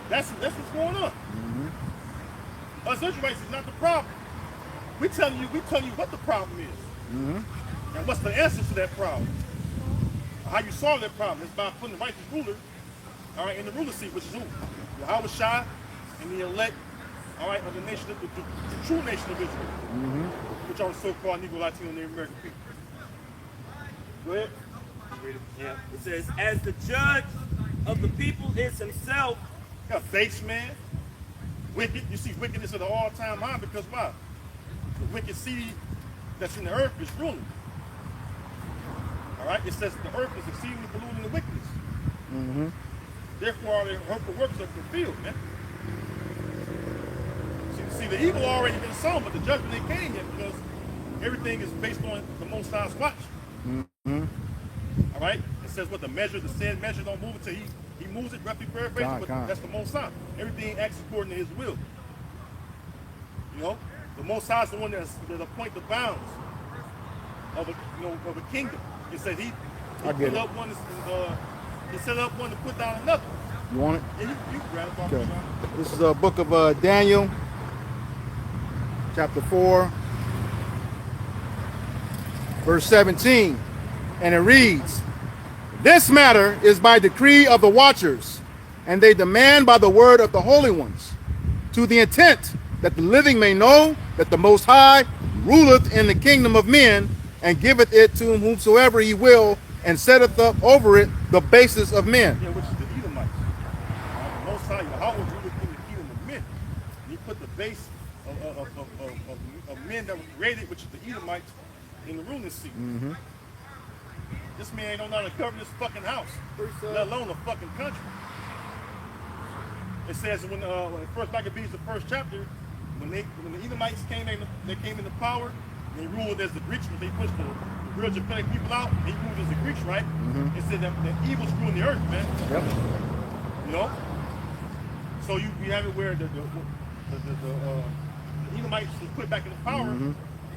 D: That's what's going on.
A: Mm-hmm.
D: Us Israelites is not the problem. We telling you what the problem is.
A: Mm-hmm.
D: And what's the answer to that problem. How you solve that problem is by putting the righteous ruler, all right, in the ruler seat, which is who? Yahweh Shai and the elect, all right, of the nation, the true nation of Israel,
A: Mm-hmm.
D: which are the so-called Negro, Latino, and Native American people. Go ahead.
B: Yeah. It says, as the judge of the people is himself.
D: You got base man, wicked. You see wickedness at an all-time high because why? The wicked seed that's in the earth is ruling. All right, it says the earth is exceedingly polluted in the wickedness.
A: Mm-hmm.
D: Therefore, all their hurtful works are fulfilled, man. See, the evil already been sown, but the judgment ain't came yet because everything is based on the Most High's watch.
A: Mm-hmm.
D: All right, it says what the said measure don't move until he moves it, roughly paraphrasing, but
A: God.
D: that's the Most High. Everything acts according to His will. You know, the Most High is the one that appoint the bounds of a kingdom. It said he
A: I get
D: set
A: it.
D: up one. He set up one to put down another.
A: You want it?
D: Yeah, you grab it.
A: Okay. This is a book of Daniel, chapter 4, verse 17. And it reads, this matter is by decree of the watchers, and they demand by the word of the holy ones, to the intent that the living may know that the Most High ruleth in the kingdom of men, and giveth it to whomsoever he will, and setteth up over it the basis of men.
D: Yeah, which is the Edomites. The Most High Yahweh ruled in the kingdom of men. And he put the base of men that were created, which is the Edomites, in the ruling seat. This man don't know how to govern this fucking house, let alone the fucking country. It says when First Maccabees, the first chapter, when the Edomites came into power, they ruled as the Greeks, when they pushed the real Japhetic people out, they ruled as the Greeks, right? It said that evil's ruling the earth, man.
A: Yep.
D: You know? So you have it where the Edomites was put back into power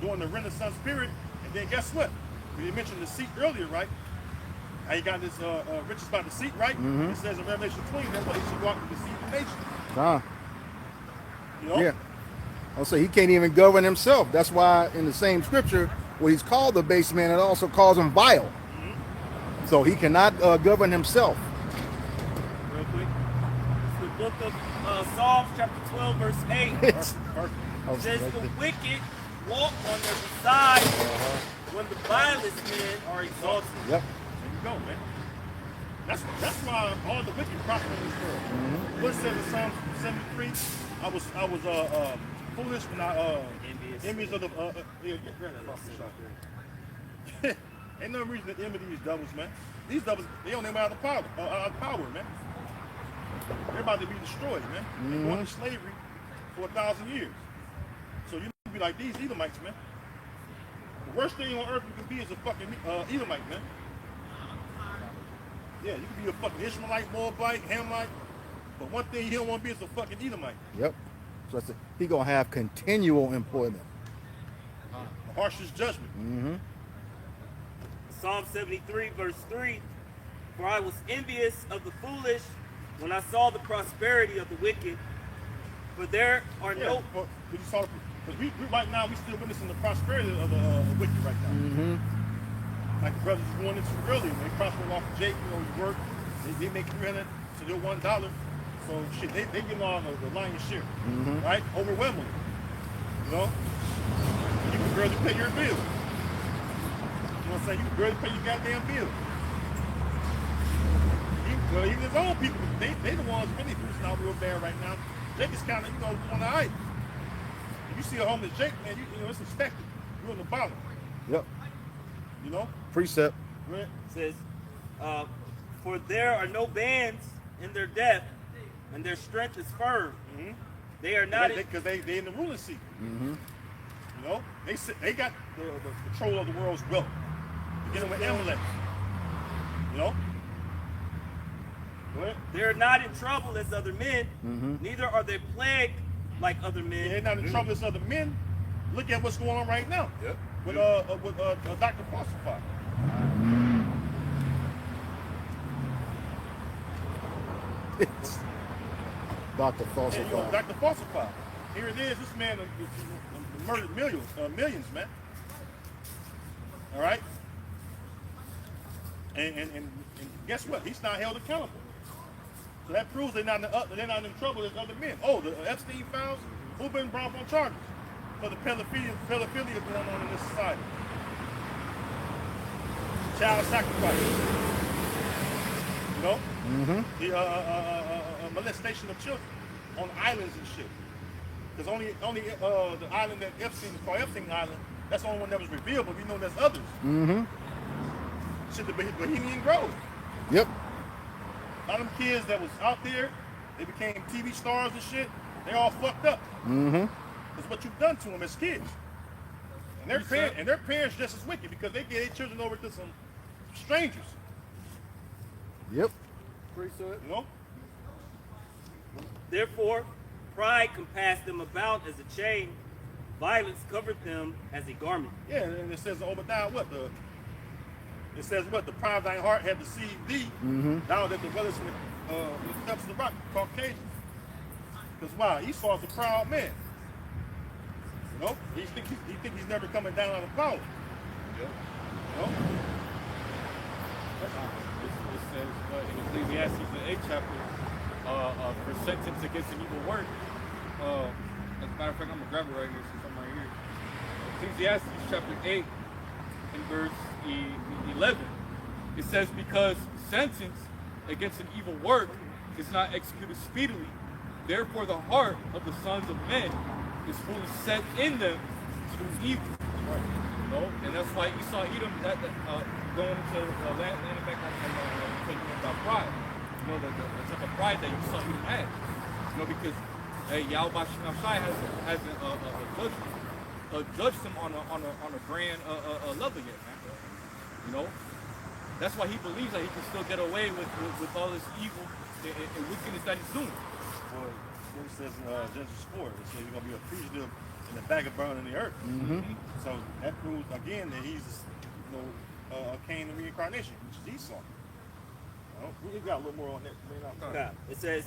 D: during the Renaissance period, and then guess what? We mentioned the seat earlier, right? How you got this riches by deceit, right? It says in Revelation 20 that they should walk to deceive the nation. You know?
A: Yeah. I'll say he can't even govern himself. That's why in the same scripture, where he's called the base man, it also calls him vile. So he cannot govern himself.
B: Real quick. It's the book of Psalms, chapter 12, verse 8. It says, the wicked walk on the side when the vilest men are exalted.
A: Yep.
D: There you go, man. That's why all the wicked prosper in this world. What it says in Psalm 73? I was foolish when I envious of the ain't no reason to envy these devils, man. These devils, they don't even out of power, man. They're about to be destroyed, man. They're going to slavery for 1,000 years. So you be like these Edomites, man. The worst thing on earth you can be is a fucking Edomite, man. Yeah, you can be a fucking Ishmaelite, Moabite, Hamite, but one thing you don't want to be is a fucking Edomite.
A: Yep. So that's he gonna have continual employment.
D: The harshest judgment.
B: Psalm 73, verse 3. For I was envious of the foolish when I saw the prosperity of the wicked. For there are no...
D: Because we right now, we still witnessing the prosperity of the wicked right now. Like the brothers going into earlier, when they prosper off of Jake, you work, they make 300 to their $1. So shit, they give on the lion's share, right? Overwhelmingly. You know? You can barely pay your bill. You know what I'm saying? You can barely pay your goddamn bill. Even his own people, they the ones really losing out real bad right now. Jake is kind of, on the height. If you see a homeless Jake, man, you know, it's expected. You're on the bottom.
A: Yep.
D: You know?
A: Precept.
D: Right?
B: It says, for there are no bands in their depth, and their strength is firm. They are not...
D: Because they in the ruling seat. You know? They got the control of the world's wealth. Beginning with Amalek. You know?
B: They are not in trouble as other men, neither are they plagued like other men.
D: They're not in trouble as other men. Look at what's going on right now.
E: Yep.
D: With Dr. Falsify.
A: Dr.
D: Yeah,
A: Falsify.
D: Dr. Falsify. Here it is. This man murdered millions, man. All right. And guess what? He's not held accountable. So that proves they're not in trouble as other men. Oh, the Epstein files, who been brought up on charges for the pedophilia going on in this society? Child sacrifice. You know? The molestation of children on islands and shit. Because only the island that Epstein is called Epstein Island, that's the only one that was revealed, but we know there's others. Shit, the Bohemian Grove.
A: Yep.
D: A lot of them kids that was out there, they became TV stars and shit, they all fucked up. That's what you've done to them as kids. And their parents just as wicked because they gave their children over to some strangers.
A: Yep.
D: You know?
B: Therefore, pride compassed them about as a chain, violence covered them as a garment.
D: Yeah, and it says Obadiah what? It says what? The pride of thine heart had deceived thee, down that the brothers with the steps of the rock, Caucasians. Because why? Esau's a proud man. You know? He think he's never coming down out of power.
E: Yep.
D: You know?
C: It says in Ecclesiastes, the 8th chapter, for sentence against an evil work. As a matter of fact, I'm going to grab it right here since I'm right here. Ecclesiastes chapter 8 and verse 11. It says, because sentence against an evil work is not executed speedily, therefore the heart of the sons of men is fully set in them to do evil. You know, and that's why Esau Edom going into landing back on about pride. You know, the type of pride that Esau Edom had. You know, because Yahweh Shai hasn't judged him on a grand level yet, man. You know, that's why he believes that he can still get away with all this evil and wickedness that he's doing.
D: Well, it says in Genesis 4, it says you're going to be a fugitive in the vagabond in the earth. So that proves again that he's, Cain the reincarnation, which is Esau. We got a little more on that.
B: Okay. It says,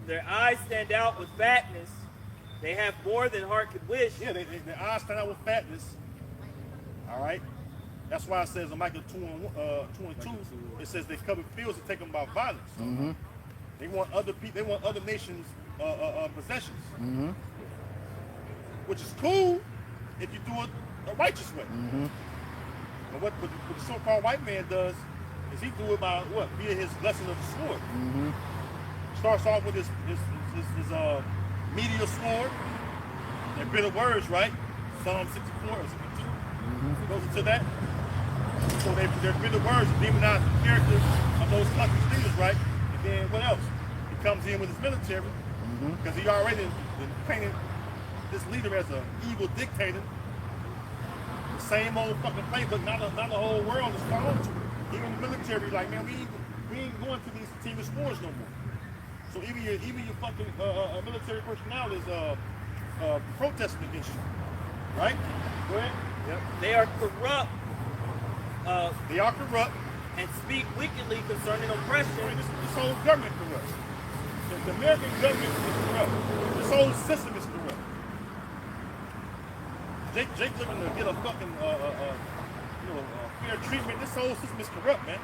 B: their eyes stand out with fatness. They have more than heart could wish.
D: Yeah, their eyes stand out with fatness. All right. That's why it says in Micah 2:2, it says they cover fields and take them by violence. They want other people. They want other nations' possessions, which is cool if you do it a righteous way. But what the so-called white man does is he do it by what? Via his blessing of the sword. Starts off with his meteor sword. They're bitter words, right? Psalm 64 or 62 goes into that. So they're bitter words, demonize the character of those collective leaders, right? And then what else? He comes in with his military because he already painted this leader as an evil dictator. The same old fucking playbook, not the whole world is following to it. Even the military, like, man, we ain't going to these continuous wars no more. So even your fucking military personnel is protesting against you, right? Go ahead.
B: Yep. They are corrupt.
D: They are corrupt.
B: And speak wickedly concerning oppression.
D: I mean, this whole government corrupt. The American government is corrupt. This whole system is corrupt. Jake looking to get a fucking fair treatment. This whole system is corrupt, man.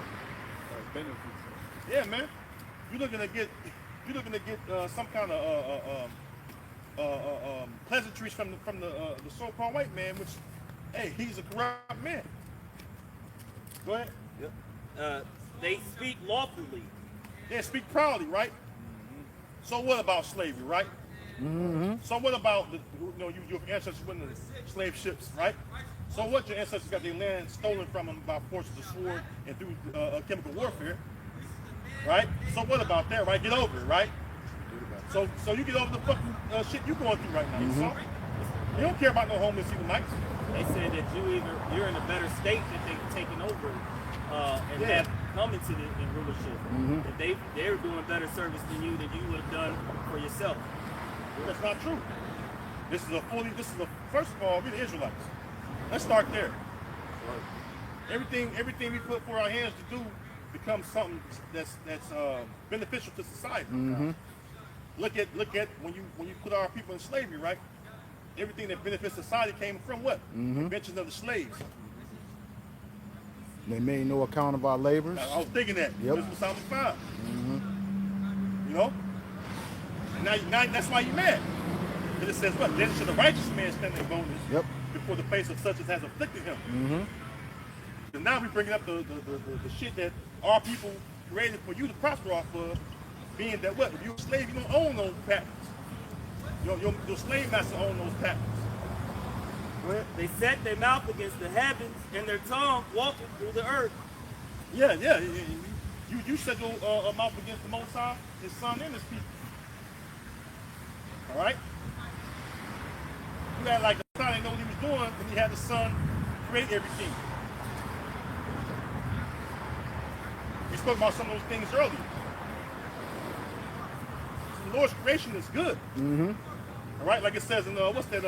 D: Yeah, man. You're looking to get some kind of pleasantries from the so-called white man, which, hey, he's a corrupt man. Go ahead.
B: Yep. They speak lawfully.
D: They speak proudly, right? So what about slavery, right? So what about your ancestors winning the slave ships, right? So what, your ancestors got their land stolen from them by force of the sword and through chemical warfare, right? So what about that, right? Get over it, right? So you get over the fucking shit you going through right now. So you don't care about no homeless Edomites.
B: They said that you're in a better state that they've taken over and have come into the rulership. That they're doing better service than you would have done for yourself.
D: That's not true. This is first of all, we're the Israelites. Let's start there. Everything we put for our hands to do becomes something that's beneficial to society. Look at when you put our people in slavery, right? Everything that benefits society came from what? Invention of the slaves.
A: They made no account of our labors.
D: I was thinking that.
A: Yep.
D: This was Psalm 5. You know? And now that's why you're mad. Because it says what? Then should the righteous man stand in boldness before the face of such as has afflicted him. And now we're bringing up the shit that our people created for you to prosper off of, being that what? If you're a slave, you don't own those patents. Your slave master owns those patents.
B: They set their mouth against the heavens and their tongue walking through the earth.
D: Yeah. You set your mouth against the Most High, His Son, and His people. All right? You had like the Son didn't know what he was doing when he had the Son create everything. We spoke about some of those things earlier. The Lord's creation is good. All right, like it says in what's that?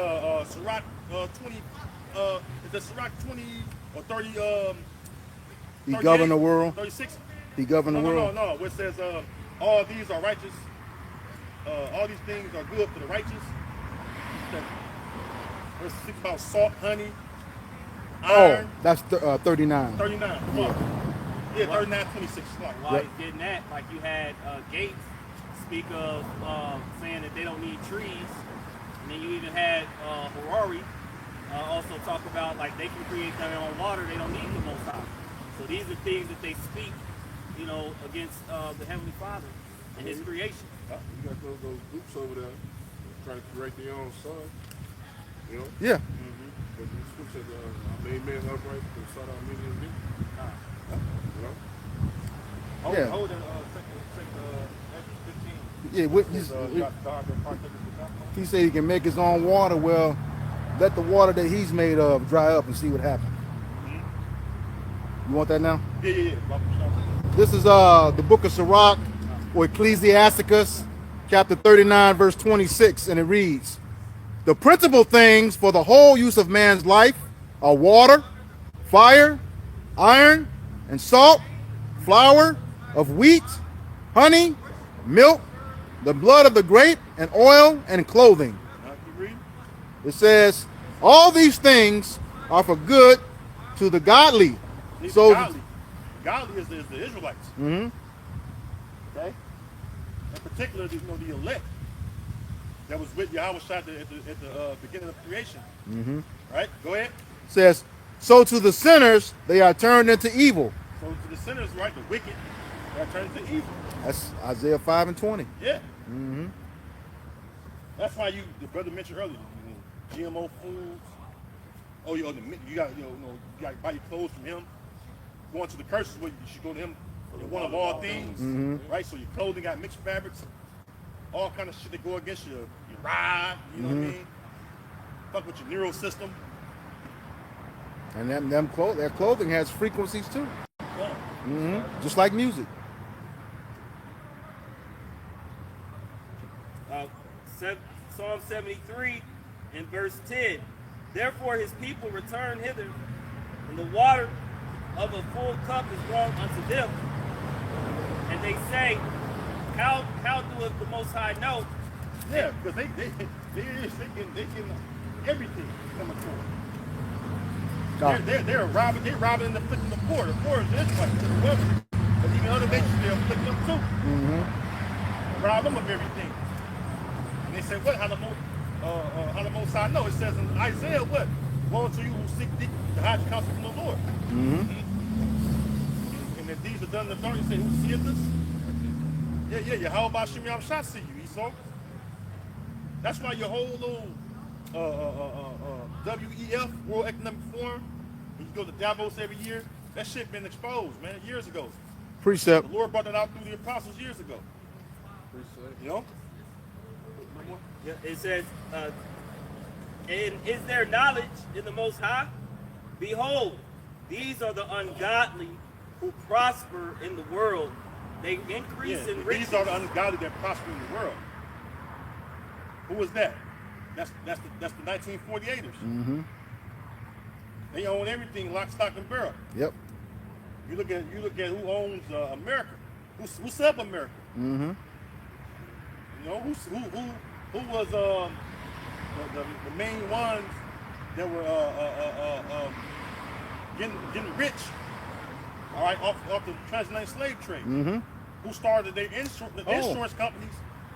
D: Sirach 20. Is that Sirach 20 or 30?
A: He governed the world.
D: 36.
A: He governed the world.
D: No. Where it says all these are righteous. All these things are good for the righteous. Where it speaks about salt, honey, iron.
A: Oh, that's 39.
D: 39. Yeah, 39, 26.
B: While he's getting that, like you had Gates speak of saying that they don't need trees. And then you even had Harari also talk about like they can create their own water. They don't need the Most High. So these are things that they speak, you know, against the Heavenly Father and His creation.
E: You got those groups over there trying to create their own son. You know?
A: Yeah.
E: But the scripture said, I made man upright and sought out many of me. You know?
A: Yeah.
D: Hold it, Exodus 15.
A: Yeah, what,
D: God that partakers of God.
A: he said he can make his own water. Well, let the water that he's made of dry up and see what happens. You want that now?
D: Yeah.
A: This is the book of Sirach, or Ecclesiasticus, chapter 39, verse 26, and it reads, "The principal things for the whole use of man's life are water, fire, iron, and salt, flour of wheat, honey, milk, the blood of the grape, and oil, and clothing."
D: Now keep reading.
A: It says, all these things are for good to the godly.
D: These
A: So,
D: godly. Godly is the Israelites.
A: Mhm.
D: Okay? In particular, you know, the elect that was with Yahweh at the beginning of creation. Right? Go ahead.
A: says, so to the sinners they are turned into evil.
D: So to the sinners, right, the wicked, that turns into evil.
A: That's Isaiah 5 and 20.
D: Yeah. That's why the brother mentioned earlier, you know, GMO foods. Oh, you got you got to buy your clothes from him. Going to the curses where you should go to him for one of all things, right? So your clothing got mixed fabrics, all kind of shit that go against your ride. You know what I mean? Fuck with your neural system.
A: And their clothing has frequencies too.
D: Yeah.
A: Just like music.
B: Psalm 73 and verse 10. Therefore his people return hither, and the water of a full cup is brought unto them. And they say, how doeth the Most High know?
D: Yeah, because they can everything coming to them. They're robbing and afflicting the poor. The poor is Israelites, to the women. But even other nations, they're afflicting them too. Rob them of everything. And they say, what? How the Most High know? It says in Isaiah, what? Woe to you who seek the hide the counsel from the Lord. And if these are done in the dark, you say, who seeth us? Yeah. How about Shem Yahweh see you, Esau? That's why your whole little WEF, World Economic Forum, when you go to Davos every year, that shit been exposed, man, years ago.
A: Precept.
D: The Lord brought that out through the apostles years ago. You know?
B: Yeah, it says, and is there knowledge in the Most High? Behold, these are the ungodly who prosper in the world. They increase in riches.
D: These are the ungodly that prosper in the world. Who was that? That's the 1948ers. They own everything, lock, stock, and barrel.
A: Yep.
D: You look at who owns America. Who set up America? You know who was the main ones that were getting rich. All right, off the transatlantic slave trade. Who started the insurance companies?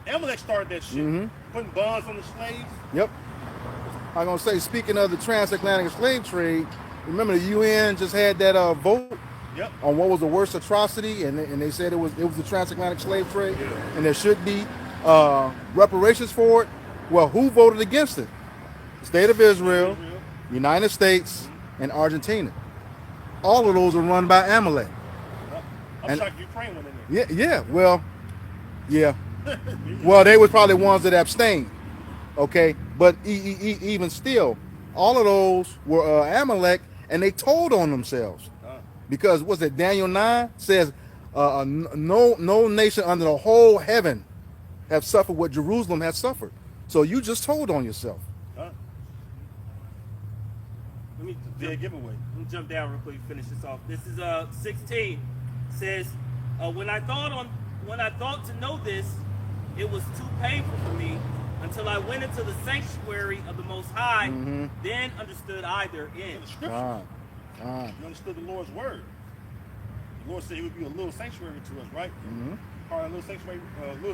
D: Amalek started that shit, putting bonds on the slaves.
A: Yep. I'm gonna say, speaking of the transatlantic slave trade, remember the UN just had that vote
D: Yep.
A: on what was the worst atrocity, and they said it was the transatlantic slave trade, and there should be reparations for it. Well, who voted against it? The state of Israel, United States, and Argentina. All of those are run by Amalek.
D: I'm
A: And-
D: shocked Ukraine went in there.
A: Yeah. Well, they were probably ones that abstained. Okay, but even still, all of those were Amalek, and they told on themselves because what's it? Daniel 9 says, "No nation under the whole heaven have suffered what Jerusalem has suffered." So you just told on yourself.
B: Let me
D: Dead giveaway.
B: Let me jump down real quick and finish this off. This is 16. Says, when I thought to know this, it was too painful for me until I went into the sanctuary of the Most High. Then understood I therein.
D: In the scriptures,
A: Ah.
D: you understood the Lord's word. The Lord said He would be a little sanctuary to us, right? Part of a little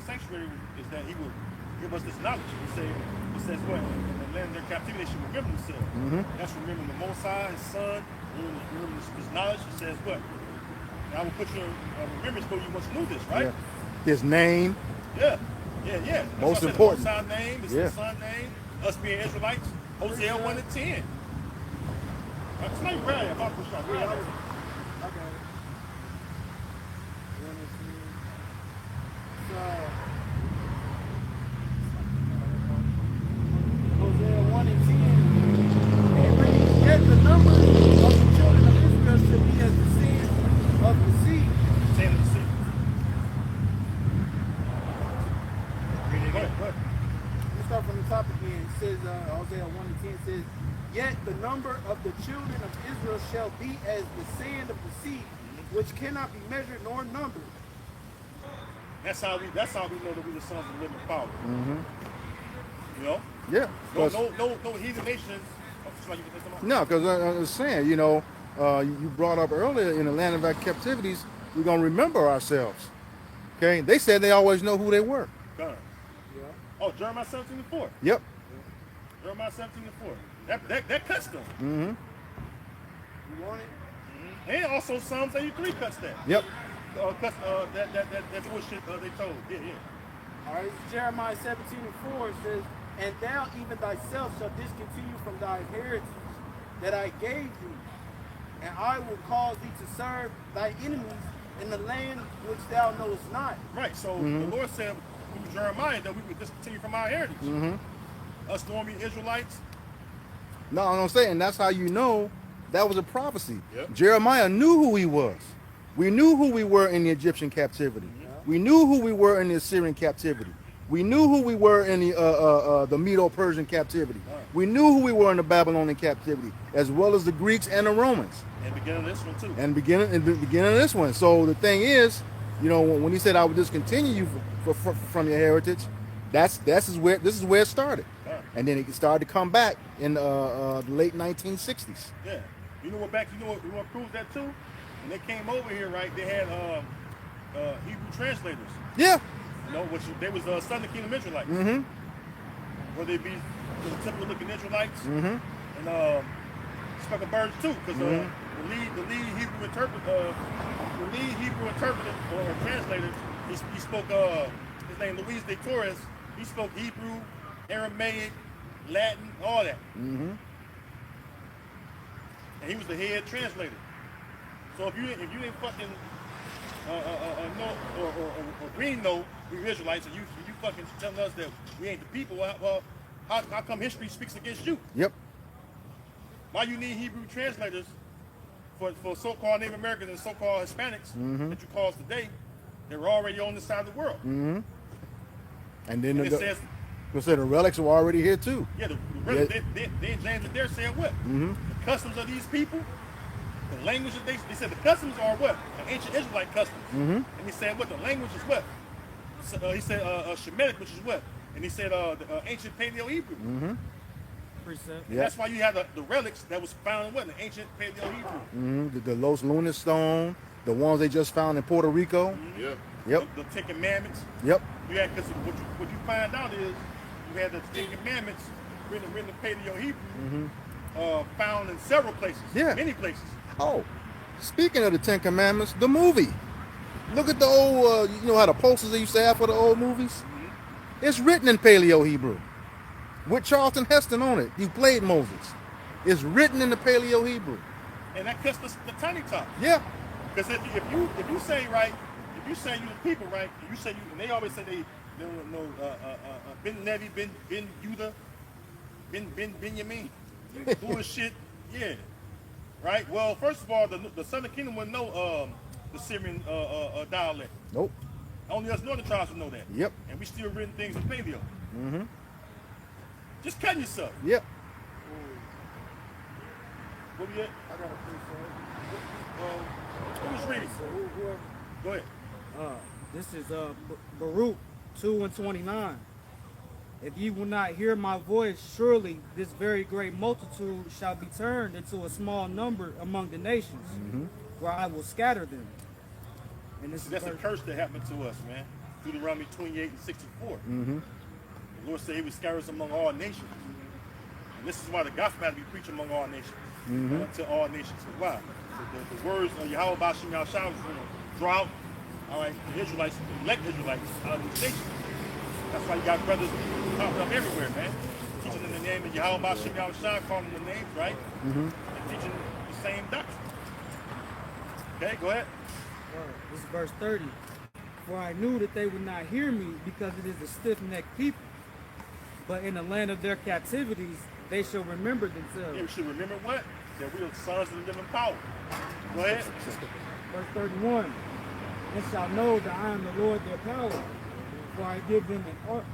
D: sanctuary is that He would give us this knowledge. It says what? In the land of their captivity, they should remember themselves. That's remembering the Most High, His Son, remembering this knowledge. It says what? And I will put you in remembrance though you once knew this, right?
A: Yeah. His name.
D: Yeah. That's
A: Most
D: why I said
A: important.
D: The Most High name, it's the Son name, us being Israelites. Hosea 1 and 10. Somebody grab it. I'm about to shot. Grab it.
F: I got it. 1 and 10. So, Hosea 1 and 10. And it reads, yet the number of the children of Israel shall be as the sand of the sea.
D: Sand of the sea. Go ahead.
F: Let's start from the top again. It says, Hosea 1 and 10 says, yet the number of the children of Israel shall be as the sand of the sea, which cannot be measured nor numbered.
D: That's how we know that we the sons of the living power. You know?
A: Yeah.
D: No heathen nations. Oh, somebody you can say something?
A: No, because I was saying, you brought up earlier in the land of our captivities, we're going to remember ourselves. Okay? They said they always know who they were.
D: Done.
F: Yeah.
D: Oh, Jeremiah 17:4.
A: Yep.
D: Jeremiah 17:4. That cuts them.
F: You want it?
D: And also Psalms 83 cuts that.
A: Yep.
D: Cuts that bullshit they told. Yeah.
F: All right, Jeremiah 17:4 says, and thou even thyself shalt discontinue from thy inheritance that I gave thee, and I will cause thee to serve thy enemies in the land which thou knowest not.
D: Right. So the Lord said through Jeremiah that we would discontinue from our heritage. Us normally Israelites.
A: No, I'm saying that's how you know that was a prophecy.
D: Yep.
A: Jeremiah knew who he was. We knew who we were in the Egyptian captivity. We knew who we were in the Assyrian captivity. We knew who we were in the Medo-Persian captivity. We knew who we were in the Babylonian captivity, as well as the Greeks and the Romans.
D: And beginning of this one too.
A: And beginning of this one. So the thing is, when he said I would discontinue you from your heritage, this is where it started. And then it started to come back in the late 1960s.
D: Yeah. You know what proves that too? When they came over here, right, they had Hebrew translators.
A: Yeah.
D: They was Southern Kingdom Israelites. Where they be the typical looking Israelites. And speckled birds too, because the lead Hebrew interpreter or translator, he spoke his name Luis de Torres. He spoke Hebrew, Aramaic, Latin, all that. And he was the head translator. So if you didn't fucking know or we know we Israelites, and you fucking telling us that we ain't the people, well, how come history speaks against you?
A: Yep.
D: Why you need Hebrew translators for so-called Native Americans and so-called Hispanics that you call us today? They were already on this side of the world.
A: And then
D: And it says,
A: the relics were already here too.
D: yeah, then James Adair said what? The customs of these people, the language that they said the customs are what? The ancient Israelite customs. And he said what? The language is what? So, he said Shemitic, which is what? And he said the ancient Paleo-Hebrew.
F: Precept.
D: And that's why you have the relics that was found in what? The ancient Paleo-Hebrew.
A: The Los Lunas stone, the ones they just found in Puerto Rico.
E: Yeah.
A: Yep.
D: The Ten Commandments.
A: Yep.
D: You had, because what you find out is you had the Ten Commandments written in Paleo-Hebrew, found in several places.
A: Yeah.
D: Many places.
A: Oh, speaking of the Ten Commandments, the movie. Look at the old, how the posters they used to have for the old movies? It's written in Paleo-Hebrew with Charlton Heston on it. He played Moses. It's written in the Paleo-Hebrew.
D: And that cuts the tiny top.
A: Yeah.
D: Because if you say right, if you say you the people right, and you say you, and they always say they don't know Ben Levi, Ben Yehuda, Ben Benjamin, bullshit, yeah, right. Well, first of all, the Southern Kingdom wouldn't know the Syrian dialect.
A: Nope.
D: Only us northern tribes would know that.
A: Yep.
D: And we still written things in Paleo. Just cutting yourself.
A: Yep.
D: What we at?
F: I got a precept.
D: Who was reading?
F: So whoever.
D: Go ahead.
G: This is Baruch 2:29. If ye will not hear my voice, surely this very great multitude shall be turned into a small number among the nations, where I will scatter them. And this
D: That's
G: is
D: a curse that happened to us, man. Deuteronomy 28 and 64. The Lord said he would scatter us among all nations. And this is why the gospel has to be preached among all nations. To all nations. So why? The words of Yahweh Bashim Yahshua is going to draw out, all right, the Israelites, the elect Israelites out of these nations. That's why you got brothers popping up everywhere, man. Teaching in the name of Yahweh Bashim Yahshua, calling them the names, right? And teaching the same doctrine. Okay, go ahead.
G: This is verse 30. For I knew that they would not hear me because it is a stiff-necked people. But in the land of their captivities, they shall remember themselves.
D: Yeah, we should remember what? That we are the sons of the living power. Go ahead.
G: Verse 31. And shall know that I am the Lord their power. For I give them an heart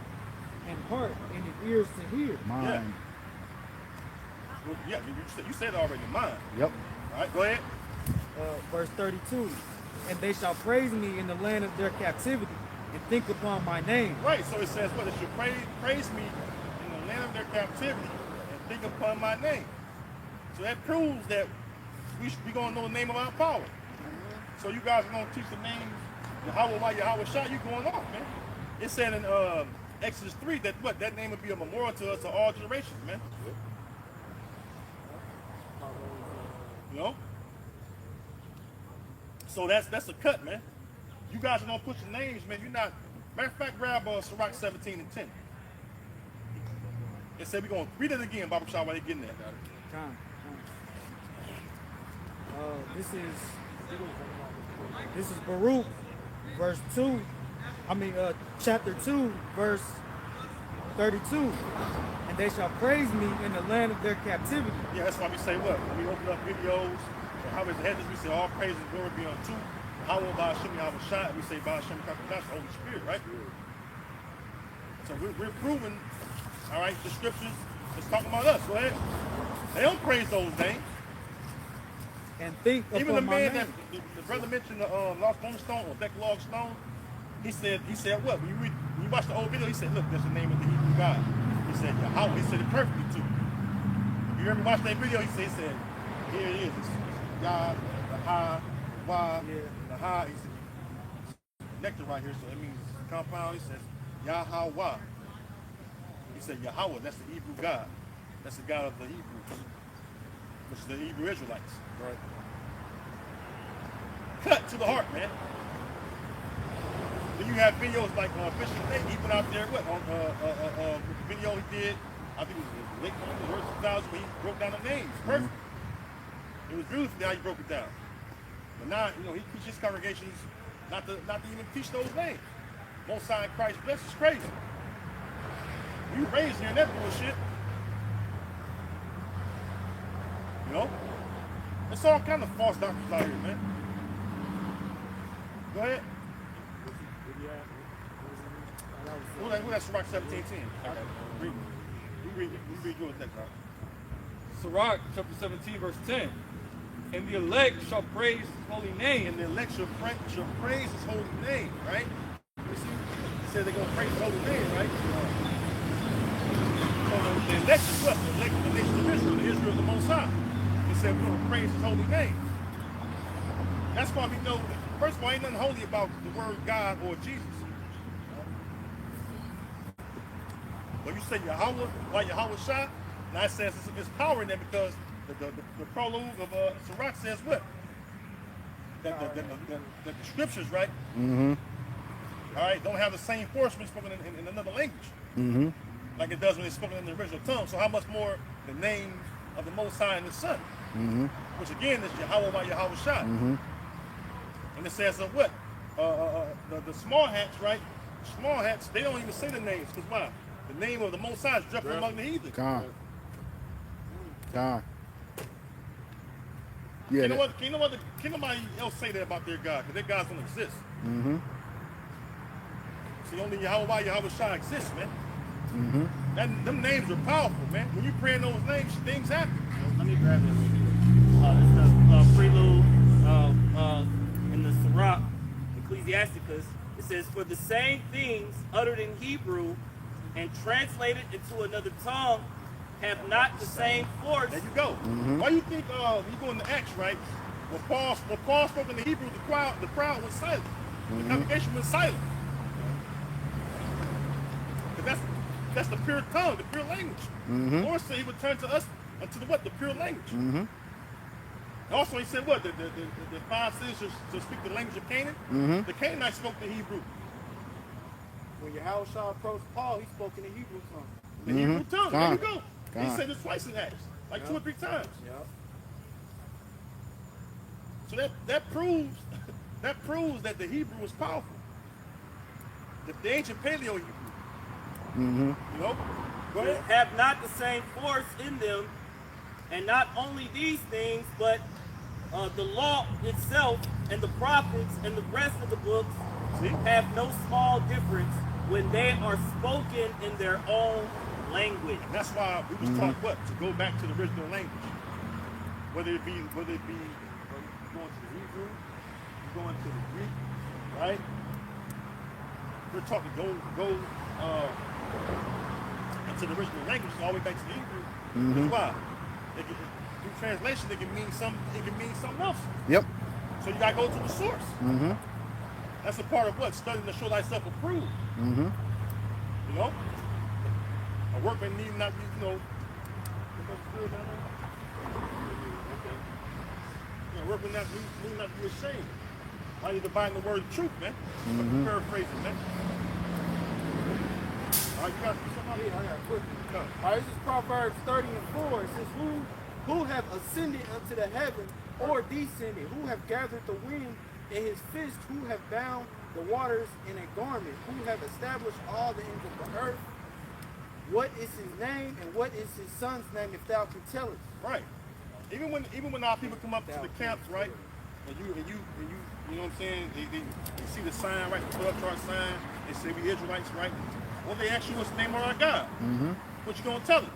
G: and an ears to hear.
A: Mine.
D: Well, yeah, you said it already, mine.
A: Yep.
D: All right, go ahead.
G: Verse 32. And they shall praise me in the land of their captivity and think upon my name.
D: Right, so it says what? They should praise me in the land of their captivity and think upon my name. So that proves that we going to know the name of our power. So you guys are going to teach the names, Yahweh Shah, you going off, man. It said in Exodus 3 that what? That name would be a memorial to us to all generations, man. You know? So that's a cut, man. You guys are gonna put your names, man. You're not. Matter of fact, grab Sirach 17 and 10. It said we're gonna read it again, Baba Shah, while they getting there.
G: Time. This is Baruch, verse 2. Chapter 2, verse 32. And they shall praise me in the land of their captivity.
D: Yeah, that's why we say what? When we open up videos, how is the headers, we say all praise and glory be unto Yahweh Ba'ashem Yahweh Shai, we say Ba'ashem Kakadash, the Holy Spirit, right? So we're proving, all right, the scriptures is talking about us. Go ahead. They don't praise those names.
G: And think
D: Even the
G: upon my
D: man
G: name.
D: that the brother mentioned, the Lost Bone Stone or Decalogue Stone, he said what? When you watch the old video, he said, look, that's the name of the Hebrew God. He said, Yahweh. He said it perfectly too. You hear me watch that video? He said, here it is. It's Yah, the Ha, Wah, the Ha. He said, nectar right here, so it means compound. He says, Yahweh. He said, Yahweh, that's the Hebrew God. That's the God of the Hebrews, which is the Hebrew Israelites. Right. Cut to the heart, man. Then you have videos like Bishop Nate, he put out there, what, on video he did, I think it was late 2000, when he broke down the names. Perfect. It was beautiful how he broke it down. But now, he teaches congregations not to even teach those names. Most High Christ bless is crazy. You raised hearing that bullshit. There's all kind of false doctrines out here, man. Go ahead. Who that's Sirach 17:10? Read yours that time.
C: Sirach chapter 17, verse 10. And the elect shall praise his holy name.
D: And the elect shall praise his holy name, right? You see, he said they're going to praise his holy name, right? So the elect is what? The elect of the nation of Israel, the Israel of the Most High. He said we're going to praise his holy name. That's why we know, first of all, ain't nothing holy about the word God or Jesus. When you say Yahweh, why Yahweh Shah, now it says it's power in there because the prologue of Sirach says what? That the scriptures, right?
A: Mm-hmm.
D: All right, don't have the same force when spoken in another language.
A: Mm-hmm.
D: Like it does when it's spoken in the original tongue. So how much more the name of the Most High and the Son?
A: Mm-hmm.
D: Which again is Yahweh by Yahweh Shah.
A: Mm-hmm.
D: And it says what? The small hats, right? Small hats, they don't even say the names. Because why? The name of the Most High is dropped among the heathen.
A: God. Yeah.
D: Can't nobody else say that about their God, because their gods don't exist.
A: Mm-hmm.
D: See, only Yahweh Shah exists, man.
A: Mm-hmm.
D: Them names are powerful, man. When you pray in those names, things happen.
B: Let me grab it. It's the prelude in the Sirach, Ecclesiasticus. It says, for the same things uttered in Hebrew and translated into another tongue have not the same force.
D: There you go.
A: Mm-hmm.
D: Why you think you go into Acts, right? When Paul spoke in the Hebrew, the crowd was silent. The congregation was silent. That's the pure tongue, the pure language. The Lord said he would turn to us unto the what? The pure language. And also he said what? The 5 cities to speak the language of Canaan. The Canaanites spoke the Hebrew.
F: When Yahushua approached Paul, he spoke in the Hebrew tongue.
D: The Hebrew tongue. There you
A: Con.
D: go. He
A: Con.
D: said it twice in Acts, like 2 or 3 times.
F: Yep.
D: So that proves that the Hebrew was powerful. The ancient Paleo Hebrew. You know? Go ahead.
B: Have not the same force in them, and not only these things, but the law itself and the prophets and the rest of the books
D: See?
B: have no small difference when they are spoken in their own language.
D: And that's why we was taught what? To go back to the original language. Whether it be you're going to the Hebrew, you're going to the Greek, right? We're taught to go into the original language, all the way back to the Hebrew. That's why. Through translation, it can mean something else.
A: Yep.
D: So you gotta go to the source. That's a part of what? Studying to show thyself approved. You know? A workman need not be, you know. A workman need not be ashamed. Why you dividing the word of truth, man? Paraphrasing, man. All right, you got somebody?
F: Yeah, I got a quick one.
D: No.
F: All right, this is Proverbs 30 and 4. It says, who have ascended unto the heaven, or descended? Who have gathered the wind in his fist? Who have bound the waters in a garment? Who have established all the ends of the earth? What is his name, and what is his son's name, if thou can tell us?
D: Right. Even when our people come up to the camps, right? And you know what I'm saying? They see the sign, right? The 12 chart sign. They say we Israelites, right? Well, they ask you what's the name of our God. What you gonna tell them?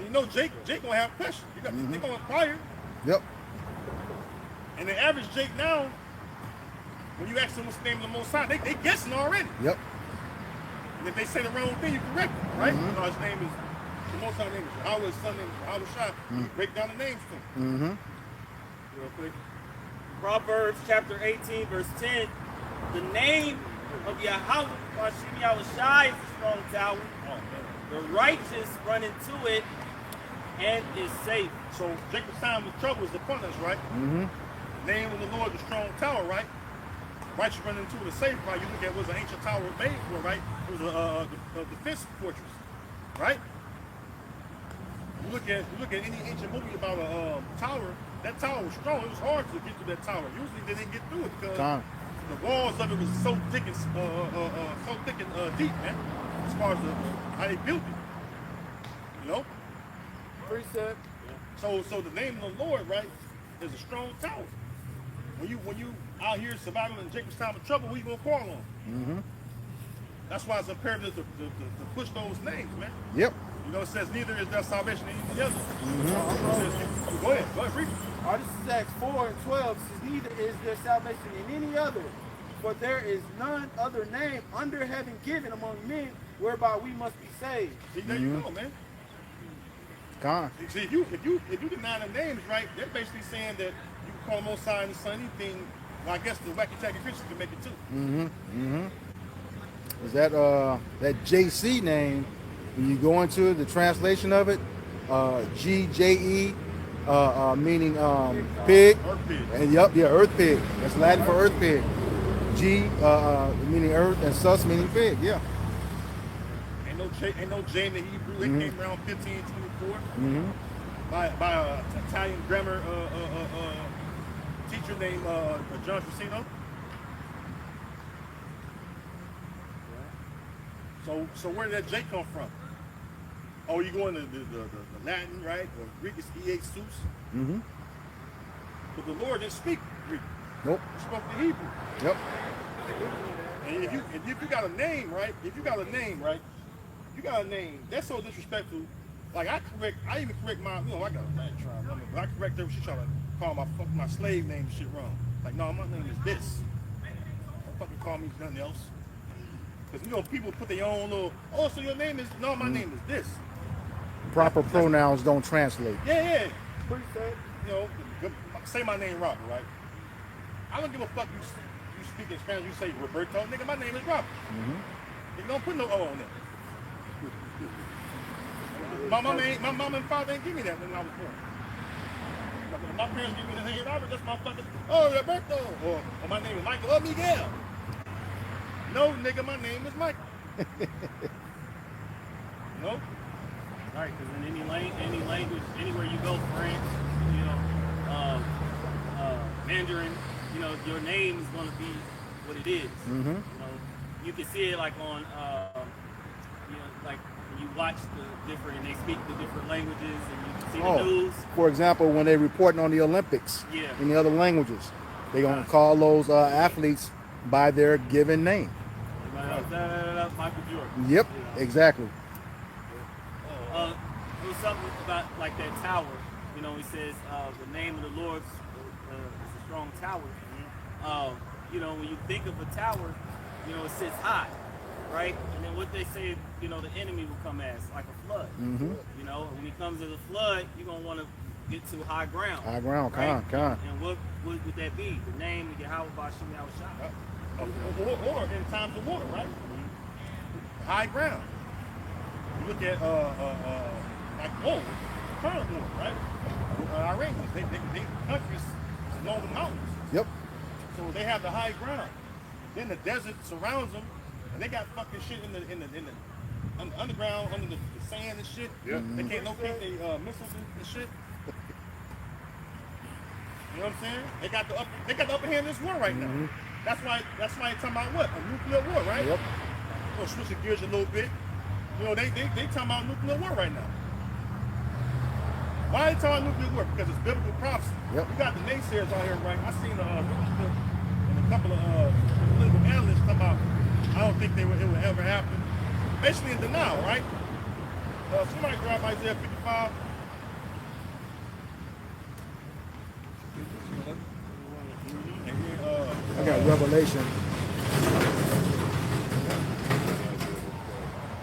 D: You know, Jake gonna have questions. They gonna inquire.
A: Yep.
D: And the average Jake now, when you ask them what's the name of the Most High, they guessing already.
A: Yep.
D: And if they say the wrong thing, you correct them, right? You know, his name is, the Most High name is Yahweh, his son name is Yahweh Shai. You break down the names to them. Real quick.
B: Proverbs chapter 18, verse 10. The name of Yahweh, Hashem Yahushai, is a strong tower.
D: Oh, man.
B: The righteous run into it and is safe.
D: So Jacob's time of trouble is upon us, right? The name of the Lord, the strong tower, right? Righteous run into it is safe, right? You look at what was an ancient tower made for, right? It was a defense fortress, right? You look at any ancient movie about a tower. That tower was strong. It was hard to get through that tower. Usually they didn't get through it because the walls of it was so thick and deep, man. As far as how they built it, you know.
F: Precept.
D: So the name of the Lord, right, is a strong tower. When you out here surviving in Jacob's time of trouble, who you gonna call on? That's why it's imperative to push those names, man.
A: Yep.
D: You know, it says neither is there salvation in any other. Go ahead, read it.
F: All right, this is Acts 4 and 12. It says, neither is there salvation in any other, for there is none other name under heaven given among men whereby we must be saved.
D: See, there you go, man.
A: Con.
D: See, if you deny the names, right, they're basically saying that you can call Most High and the Son anything. Well, I guess the wacky tacky Christians can make it too.
A: Is that JC name? When you go into the translation of it, GJE, meaning pig.
D: Earth pig.
A: And earth pig. That's Latin for earth pig. G meaning earth, and sus meaning pig. Yeah.
D: Ain't no J in the Hebrew. It came around 1524 by an Italian grammar teacher named John Trissino. So where did that J come from? Oh, you going to the Latin, right? Or Greek is Jesus. But the Lord didn't speak Greek.
A: Nope.
D: He spoke the Hebrew.
A: Yep.
D: And if you got a name, right? You got a name. That's so disrespectful. Like I even correct my, I got a bad tribe number, but I correct her when she try to call my slave name and shit wrong. Like, no, my name is this. Don't fucking call me nothing else. Because people put their own little, so your name is, no, my name is this.
A: Proper pronouns don't translate.
D: Yeah. Precept. Say my name Robert, right? I don't give a fuck you speak in Spanish, you say Roberto, nigga, my name is Robert. You don't put no O on it. My mom and father didn't give me that when I was born. My parents give me the hey Robert, that's my fucking Roberto. Or my name is Michael Miguel. No, nigga, my name is Michael. No.
B: Right, because in any language, anywhere you go, France, you know, Mandarin, you know, your name is going to be what it is.
A: Mm-hmm.
B: You know, you can see it like on, you know, like when you watch the different, and they speak the different languages, and you can see the news.
A: For example, when they're reporting on the Olympics
B: Yeah.
A: in the other languages, they're going to call those athletes by their given name.
B: Michael Jordan.
A: Yep,
B: You know.
A: exactly.
B: It was something about like that tower. You know, he says the name of the Lord is a strong tower. You know, when you think of a tower, you know, it sits high, right? And then what they say, you know, the enemy will come as like a flood.
A: Mm-hmm.
B: You know, when he comes as a flood, you're gonna want to get to high ground.
A: High ground,
B: right?
A: con.
B: And what would that be? The name of Yahweh Bashim Yahushua.
D: Or in times of water, right? High ground. You look at like current war, right? Iranians, they countries along the mountains,
A: Yep.
D: so they have the high ground. Then the desert surrounds them, and they got fucking shit in the underground, under the sand and shit.
E: Yeah.
D: They can't locate their missiles and shit. You know what I'm saying? They got the upper hand in this war right now. That's why they're talking about what? A nuclear war, right?
A: Yep.
D: We'll switch the gears a little bit. You know, they talking about nuclear war right now. Why are they talking about nuclear war? Because it's biblical prophecy.
A: Yep.
D: We got the naysayers out here, right? I seen a news clip and a couple of political analysts come out. I don't think it would ever happen. Basically in denial, right? Somebody grab Isaiah 55.
A: I got Revelation.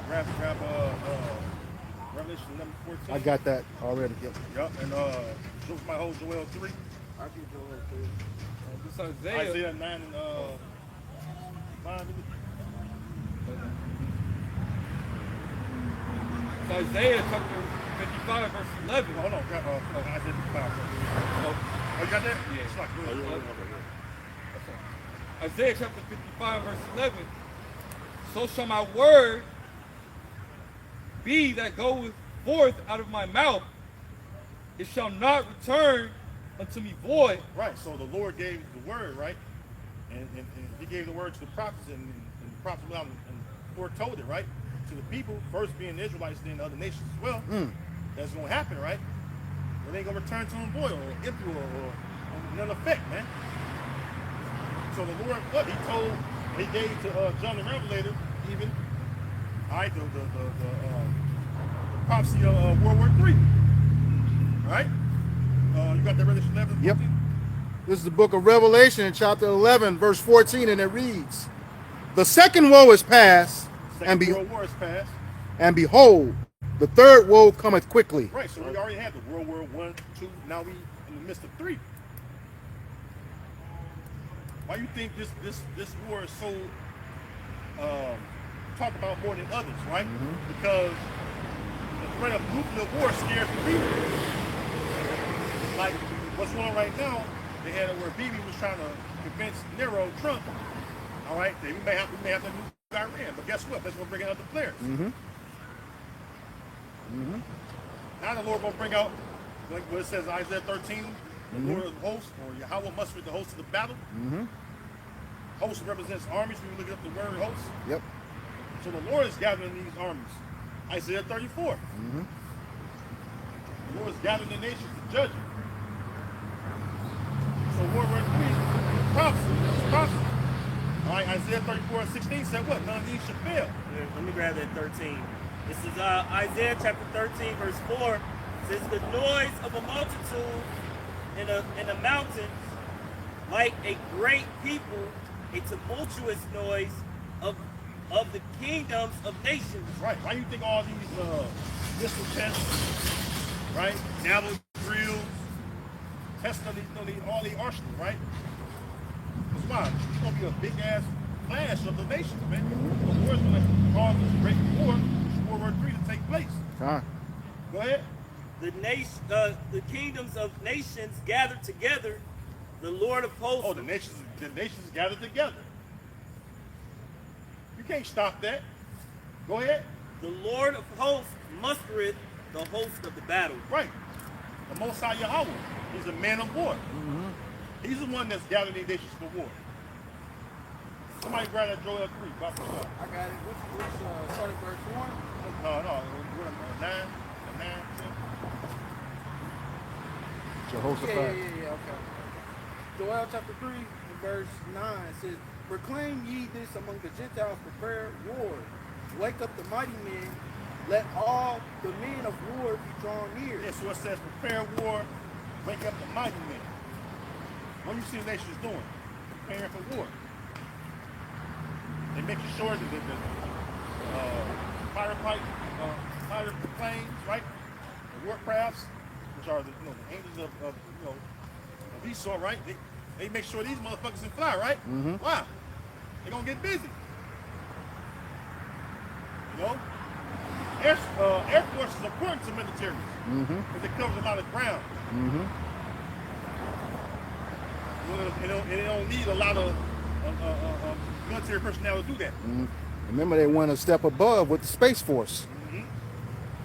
D: Grab Revelation 11:14.
A: I got that already. Yep.
D: Yup, and my whole Joel 3.
F: I get Joel too.
C: This Isaiah.
D: Isaiah 9 and 5.
C: It's Isaiah chapter 55 verse 11.
D: Hold on, Isaiah 55. Oh, you got that?
C: Yeah.
D: It's not good.
C: Isaiah chapter 55 verse 11. So shall my word be that goeth forth out of my mouth. It shall not return unto me void.
D: Right, so the Lord gave the word, right? And he gave the word to the prophets, and the prophets went out and foretold it, right? To the people, first being the Israelites, then the other nations as well. That's going to happen, right? It ain't going to return to him void or empty or none effect, man. So the Lord, what he gave to John the Revelator, even, all right, the prophecy of World War III, right? You got that Revelation 11?
A: Yep. This is the book of Revelation, chapter 11, verse 14, and it reads, "The second woe is past,
D: Second World War is past.
A: and behold, the third woe cometh quickly."
D: Right, so we already had the World War I, II, now we in the midst of 3. Why do you think this war is so talked about more than others, right? Because the threat of nuclear war scares the people. Like what's going on right now, they had it where Bibi was trying to convince Nero, Trump, all right, that we may have to nuke Iran, but guess what? That's going to bring in other players. Now the Lord going to bring out, like what it says in Isaiah 13, the Lord of hosts, or Yahweh mustered the hosts of the battle. Host represents armies when you look up the word host.
A: Yep.
D: So the Lord is gathering these armies. Isaiah 34. The Lord is gathering the nations to judge it. So World War III, prophecy. It's prophecy. All right, Isaiah 34:16 said what? None of these should fail.
B: Yeah, let me grab that 13. This is Isaiah chapter 13, verse 4. It says, "The noise of a multitude in the mountains, like a great people, a tumultuous noise of the kingdoms of nations."
D: Right. Why do you think all these missile tests, right? Naval drills, testing all the arsenal, right? That's why it's gonna be a big ass clash of the nations, man. The war's gonna cause this great war, World War III, to take place. Go ahead.
B: The kingdoms of nations gathered together. The Lord of hosts.
D: Oh, the nations gathered together. You can't stop that. Go ahead.
B: The Lord of hosts mustereth the host of the battle.
D: Right. The Most High Yahweh is a man of war. He's the one that's gathering the nations for war. Somebody grab that Joel 3. About to start.
F: I got it. Which start at verse 1?
D: No. 9, 10.
A: Jehoshaphat.
F: Yeah, okay. Joel chapter 3 and verse 9 says, proclaim ye this among the Gentiles, prepare war. Wake up the mighty men, let all the men of war be drawn near.
D: Yeah, so it says prepare war, wake up the mighty men. What do you see the nations doing? Preparing for war. They making sure that the fighter planes, right? The war crafts, which are the angels of Esau, right? They make sure these motherfuckers can fly, right? Why? They're gonna get busy. You know? Air Force is important to militaries because it covers a lot of ground. It don't need a lot of military personnel to do that.
A: Remember, they went a step above with the Space Force.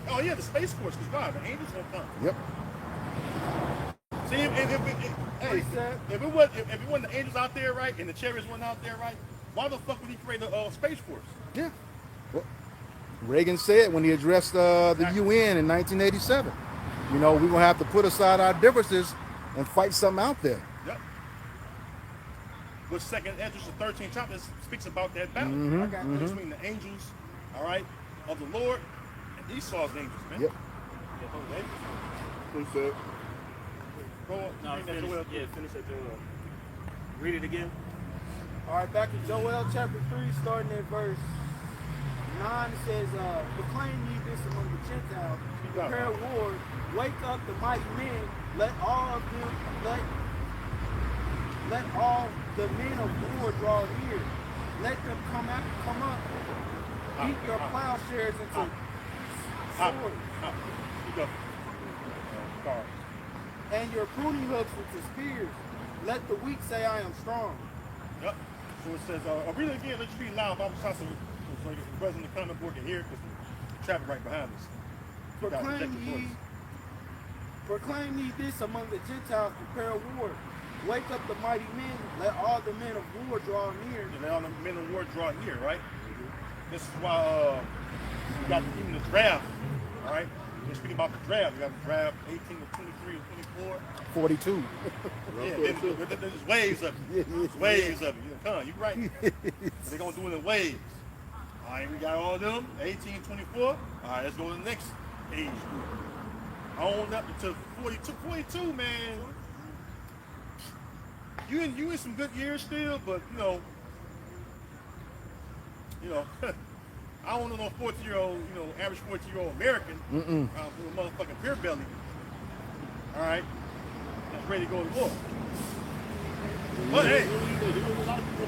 D: Oh yeah, the Space Force, because God, the angels gonna come.
A: Yep.
D: See, if it wasn't the angels out there, right, and the chariots wasn't out there, right, why the fuck would he create a Space Force?
A: Yeah. Well, Reagan said when he addressed the UN in 1987, we're going to have to put aside our differences and fight something out there.
D: Yep. Which second Esdras, the 13th chapter, speaks about that battle between the angels, all right, of the Lord and Esau's angels, man.
A: Yep.
E: What's that?
D: Go on,
B: No,
D: read that
B: finish,
D: Joel.
B: finish that Joel. Read it again.
F: All right, back in Joel chapter 3, starting at verse 9, it says, proclaim ye this among the Gentiles, prepare war, wake up the mighty men, let all the men of war draw near, let them come up, beat your plowshares into swords, and your pruning hooks into spears. Let the weak say, I am strong.
D: Yep. So it says, read it again, let's read loud, Bible so the brothers in the comment board can hear it, because the traffic right behind us.
F: Proclaim ye this among the Gentiles, prepare war. Wake up the mighty men, let all the men of war draw near.
D: And let all the men of war draw near, right? This is why we got even the draft, all right? We're speaking about the draft. We got the draft 18 to 23 and 24.
A: 42.
D: Yeah, there's waves of it. There's waves of it. You're right. They're going to do it in waves. All right, we got all of them, 18, 24. All right, let's go to the next age group. On up to 42. 42, man. You in some good years still, but I don't know no 40-year-old, average 40-year-old American with a motherfucking beer belly. All right, that's ready to go to war. But hey,
E: a lot of people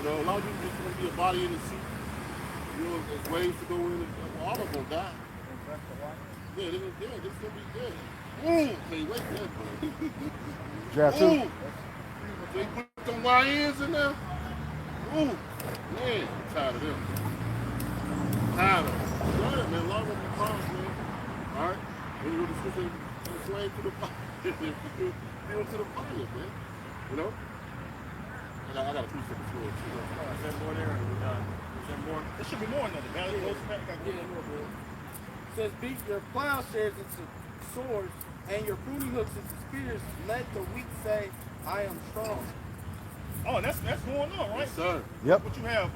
E: a lot of people just want to be a body in the seat. There's ways to go in. All of them gonna die. Yeah, this is gonna be good. Ooh, say wait there,
A: Draft 2.
E: Ooh, they put them YNs in there. Ooh, man, I'm tired of them. Tired of them. Go ahead, man. A lot of them be cars, man. All right, when you go to switch and swing to the fire, feel to the fire, man. I got a piece of the floor too.
D: is there more there? Is there more? There should be more in there.
F: It says, beat your plowshares into swords and your pruning hooks into spears. Let the weak say, I am strong.
D: Oh, that's going on, right?
E: Yes, sir.
A: Yep.
D: What you have?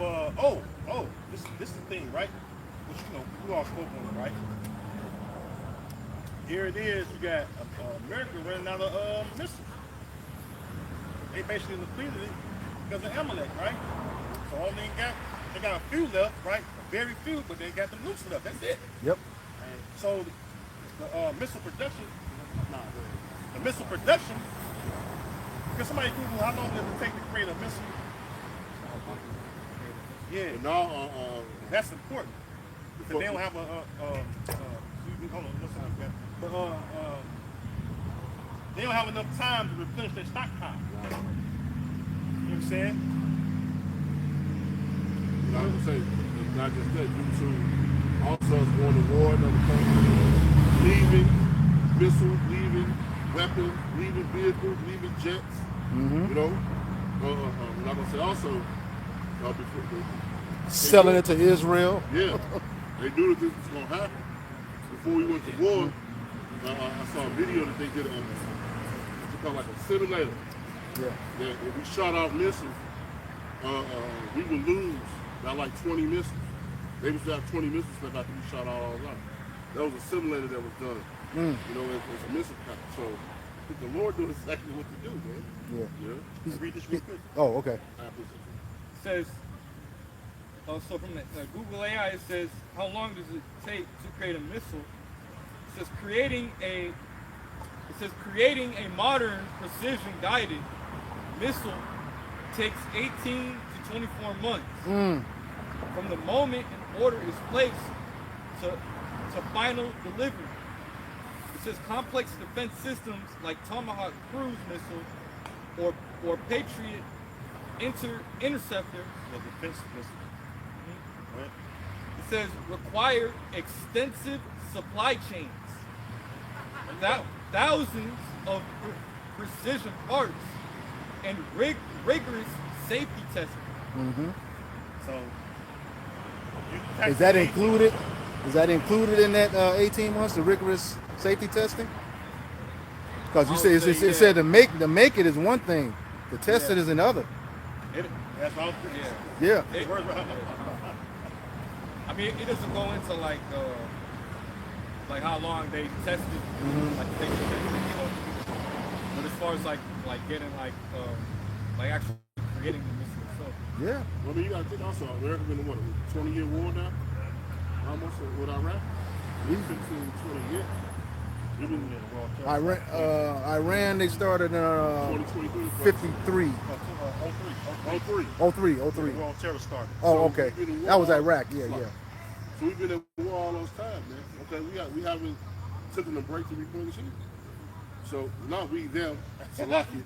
D: This is the thing, right? Which we all spoke on, right? Here it is. You got America running out of missiles. They basically depleted it because of Amalek, right? So all they got a few left, right? Very few, but they got the nukes left. That's it.
A: Yep.
D: So the missile production, because somebody Google how long does it take to create a missile? Yeah,
E: But now,
D: that's important because they don't have a hold on, what's up, man? But they don't have enough time to replenish their stockpile. You know what I'm saying?
E: I would say it's not just that, due to also us going to war in other countries, leaving missiles, leaving weapons, leaving vehicles, leaving jets. You know, I'm not gonna say also before
A: Selling it to Israel.
E: yeah, they knew that this was gonna happen before we went to war. I saw a video that they did what's called like a simulator.
A: Yeah.
E: That if we shot off missiles, we would lose by like 20 missiles. They would have 20 missiles that after we shot all out. That was a simulator that was done. You know, it's a missile count. So the Lord knows exactly what to do, man.
A: Yeah.
E: Yeah.
D: Read this real quick.
A: Oh, okay.
C: It says, so from the Google AI, it says, how long does it take to create a missile? It says creating a modern precision guided missile takes 18 to 24 months from the moment an order is placed to final delivery. It says complex defense systems like Tomahawk cruise missile or Patriot interceptor.
D: The defense missile. Right?
C: It says require extensive supply chains, thousands of precision parts, and rigorous safety testing.
D: So
A: Is that included? Is that included in that 18 months, the rigorous safety testing? Because you
C: I
A: said
C: would say,
A: it said to make it is one thing, to test it is another.
D: That's all.
A: Yeah.
C: I mean, it doesn't go into like how long they tested, like they tested, you know. But as far as like getting like actually creating the missile itself.
A: Yeah.
E: Well, I mean, you got to think also, America been in what, a 20-year war now? Almost with Iraq? We've been 20 years. We've been in the war.
A: Iran, they started in 53. 03.
D: The world terror started.
A: Oh, okay.
E: we've been in war
A: That was
E: all-
A: Iraq. Yeah,
E: Right.
A: yeah.
E: So we've been in war all those times, man. Okay, we haven't taken a break to replenish anything. So not we, them, Salaki.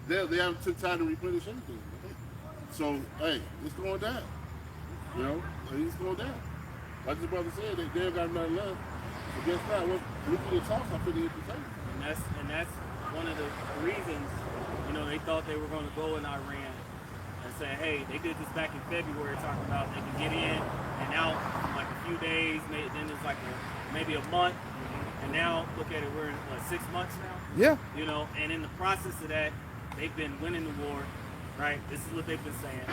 E: They haven't took time to replenish anything. Man. So hey, it's going down. You know, it's going down. Like the brother said, they ain't got nothing left. So guess what? What nuclear talks are pretty entertaining.
B: And that's one of the reasons, you know, they thought they were going to go in Iran and say, hey, they did this back in February, talking about they can get in and out in like a few days, then it's like maybe a month, and now look at it, we're in 6 months now.
A: Yeah.
B: You know, and in the process of that, they've been winning the war, right? This is what they've been saying.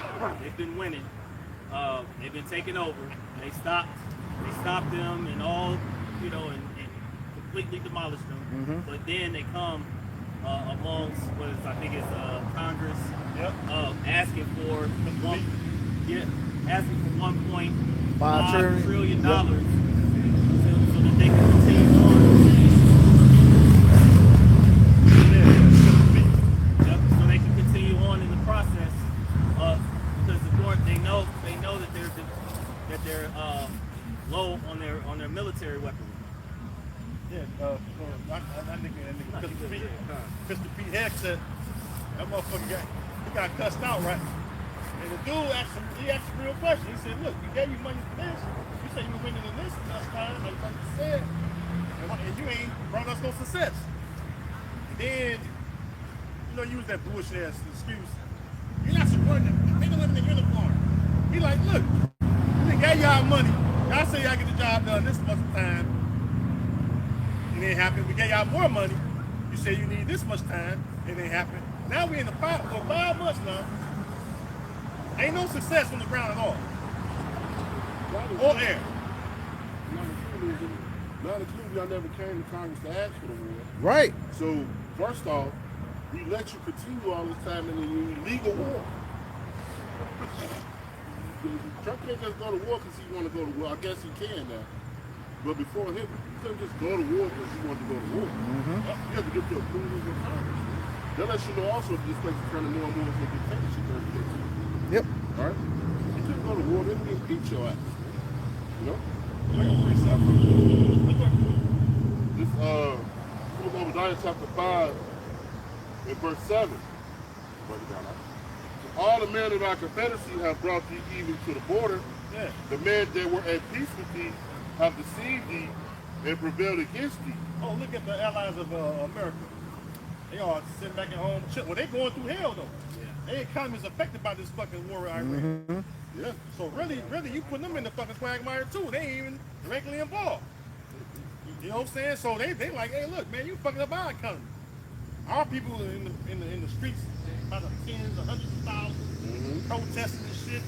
B: They've been winning. They've been taking over. They stopped them and all, you know, and completely demolished them. But then they come amongst what is, I think it's Congress, asking for $1.5 trillion so that they can continue on. So they can continue on in the process, because the court, they know that they're low on their military weaponry.
D: Yeah, that nigga, Mr. Pete Heck said, that motherfucker got cussed out, right? And the dude asked him a real question. He said, look, we gave you money for this. You said you were winning in this last time, like you said, and you ain't brought us no success. And then, you know, use that bullshit ass excuse. You're not supporting them. They don't live in the uniform. He like, look, they gave y'all money. Y'all say y'all get the job done this much time. It ain't happen. We gave y'all more money. You say you need this much time. It ain't happen. Now we in the for 5 months now. Ain't no success on the ground at all. Or air.
E: Not including y'all never came to Congress to ask for the war.
A: Right.
E: So first off, we let you continue all this time in an illegal war. Trump can't just go to war because he want to go to war. I guess he can now. But before him, you couldn't just go to war because you wanted to go to war. You have to get your approval from Congress. They'll let you know also if this place is turning more and more into a dictatorship every day.
A: Yep.
E: All right? You couldn't go to war, then we impeach your ass. You know? This Obadiah chapter 5 and verse 7. All the men of our confederacy have brought thee even to the border.
D: Yeah.
E: The men that were at peace with thee have deceived thee and prevailed against thee.
D: Oh, look at the allies of America. They all sitting back at home. Well, they going through hell though. Yeah. Their economy is affected by this fucking war with Iran.
E: Yeah.
D: So really, you putting them in the fucking quagmire too. They ain't even directly involved. You know what I'm saying? So they like, hey, look, man, you fucking up our economy. Our people in the streets, by the tens, hundreds of thousands, protesting and shit.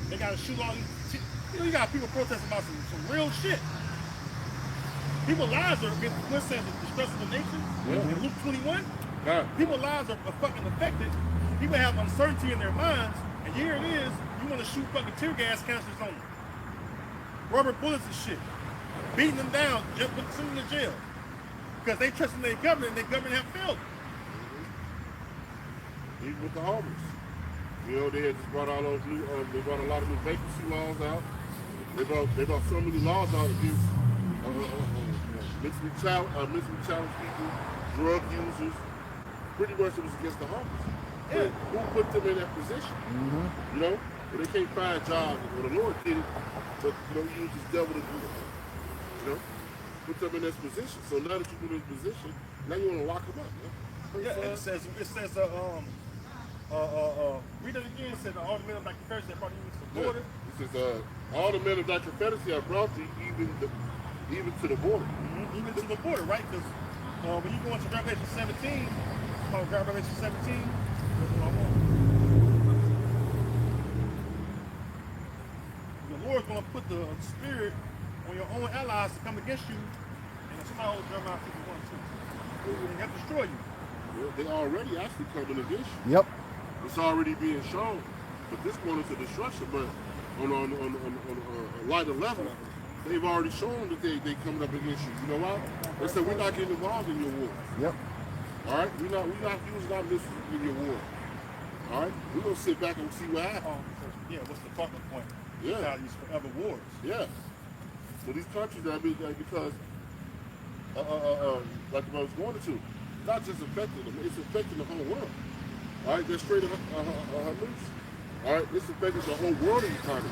D: They gotta shoot all these shit. You know, you got people protesting about some real shit. People's lives are being, what says the distress of the nation in Luke 21.
E: God.
D: People's lives are fucking affected. People have uncertainty in their minds, and here it is, you want to shoot fucking tear gas canisters on them. Rubber bullets and shit. Beating them down, just putting them in jail. Because they trust in their government, and their government have failed them.
E: Even with the homeless. You know, they had just brought all those new, they brought a lot of new vacancy laws out. They brought so many laws out against mentally challenged people, drug users. Pretty much it was against the homeless.
D: Yeah.
E: Who put them in that position? You know, but they can't find jobs. Well, the Lord did it, but you know, he used his devil to do it. You know, put them in this position. So now that you're in this position, now you want to lock them up. Man.
D: Yeah, and it says, read it again. It says, all the men of my confederacy have brought you to the border.
E: It says, all the men of thy confederacy have brought thee even to the border.
D: Even to the border, right? Because when you go into Revelation 17, Revelation 17, the Lord's going to put the spirit on your own allies to come against you, and somebody holds Jeremiah 51 too. They have to destroy you.
E: Well, they already actually coming against you.
A: Yep.
E: It's already being shown, but this going into destruction. But on a lighter level, they've already shown that they coming up against you. You know why? They said we're not getting involved in your war.
A: Yep.
E: All right, we're not using our missiles in your war. All right, we're gonna sit back and see what happens.
D: Yeah, what's the talking point?
E: Yeah.
D: How these forever wars.
E: Yeah. So these countries, I mean, because like I was going to, not just affecting them, it's affecting the whole world. All right, they're straight up loose. All right, it's affecting the whole world economy.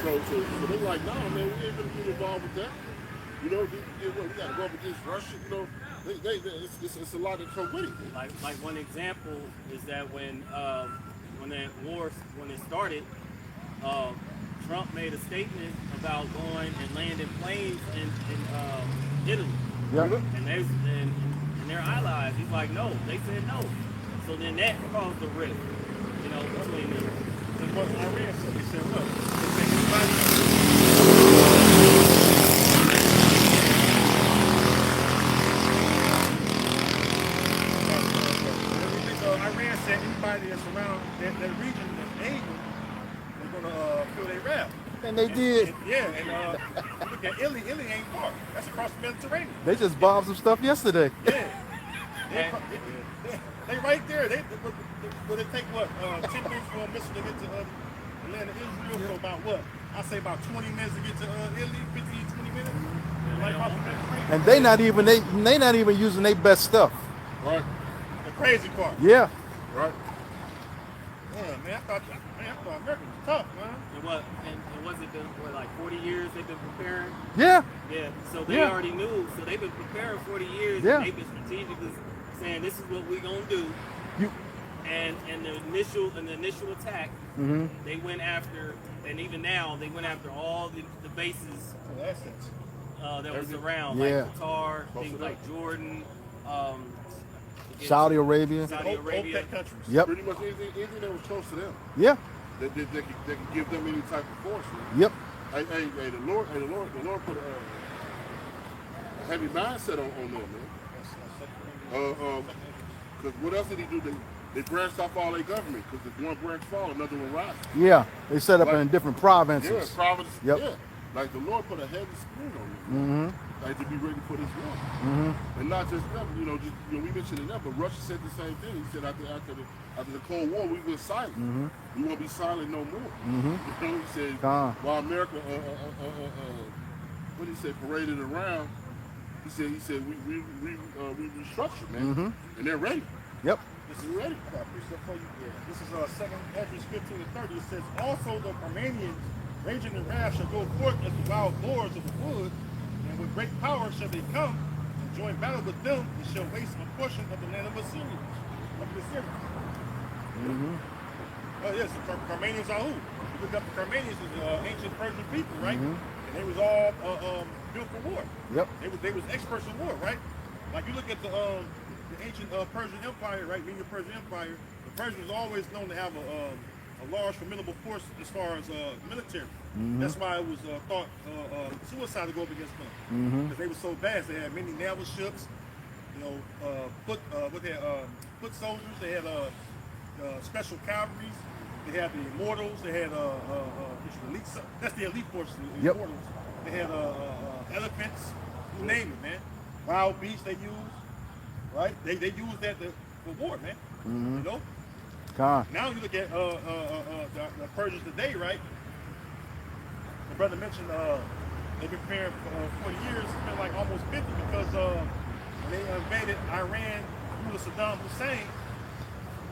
E: So they're like, no, man, we ain't gonna get involved with that. You know, we got to go up against Russia. You know, it's a lot that come with it.
B: Like one example is that when that war started, Trump made a statement about going and landing planes in Italy.
A: Yep.
B: And their allies, he's like, no. They said no. So then that caused the rift, you know, between them.
D: That's what Iran said. They said, look, they said, Iran said anybody that's around that region that's able, they're going to feel their wrath.
A: And they did.
D: And look at Italy. Italy ain't far. That's across the Mediterranean.
A: They just bombed some stuff yesterday.
D: Yeah. They right there. But it take what 10 minutes for a missile to get to land in Israel. So about what? I say about 20 minutes to get to Italy. 15, 20 minutes. Right across the Mediterranean.
A: And they not even using their best stuff.
E: Right.
D: The crazy part.
A: Yeah.
E: Right.
D: Yeah, man, I thought America was tough, man.
B: And was it been what, like 40 years they've been preparing?
A: Yeah.
B: Yeah. So they already knew. So they've been preparing 40 years.
A: Yeah.
B: And they've been strategically saying this is what we're gonna do. And the initial attack, they went after, and even now they went after all the bases that was around, like Qatar, things like Jordan,
A: Saudi Arabia.
D: OPEC countries.
A: Yep.
E: Pretty much anything that was close to them.
A: Yeah.
E: They can give them any type of force. Man.
A: Yep.
E: Hey, the Lord put a heavy mindset on them, man. Because what else did he do? They branched off all their government. Because if one branch fall, another one rises.
A: Yeah. They set up
E: Like-
A: in different provinces.
E: Yeah, province.
A: Yep.
E: Yeah. Like the Lord put a heavy screen on them. Like and to be ready for this war. And not just them, we mentioned it, but Russia said the same thing. He said after the Cold War, we were silent. We won't be silent no more. He said, while America, what did he say, paraded around, he said we restructured, man, and they're ready.
A: Yep.
D: This is ready. This is 2nd Esdras 15 to 30. It says, also the Armenians, raging in wrath, shall go forth as the wild boars of the wood, and with great power shall they come and join battle with them, and shall waste a portion of the land of Assyria. Yes, the Carmanians are who? You look up the Carmanians as ancient Persian people, right? And they was all built for war.
A: Yep.
D: They was experts in war, right? Like you look at the ancient Persian Empire, right? Media Persian Empire. The Persians was always known to have a large, formidable force as far as military. That's why it was thought suicide to go up against them, because they were so vast. They had many naval ships, foot soldiers. They had special cavalries. They had the immortals. They had elite. That's the elite force. The immortals. They had elephants. You name it, man. Wild beasts they used. Right? They used that for war, man. Now you look at the Persians today, right? The brother mentioned they've been preparing for 40 years. It's been like almost 50 because when they invaded Iran through Saddam Hussein,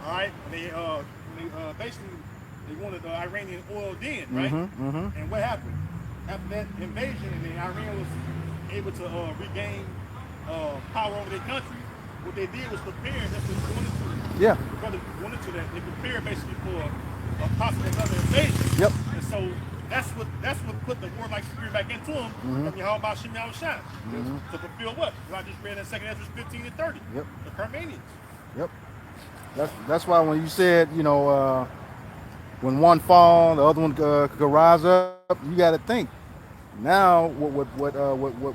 D: all right, and they basically they wanted the Iranian oil then, right? And what happened? After that invasion, and then Iran was able to regain power over their country. What they did was prepare. That's what they wanted to.
A: Yeah.
D: The brother wanted to that. They prepared basically for a possible another invasion.
A: Yep.
D: And so that's what put the warlike spirit back into them. From Yahweh Shem Yahushua. To fulfill what? I just read in 2nd Esdras 15 and 30.
A: Yep.
D: The Carmanians.
A: Yep. That's why when you said, when one fall, the other one could rise up, you got to think. Now, what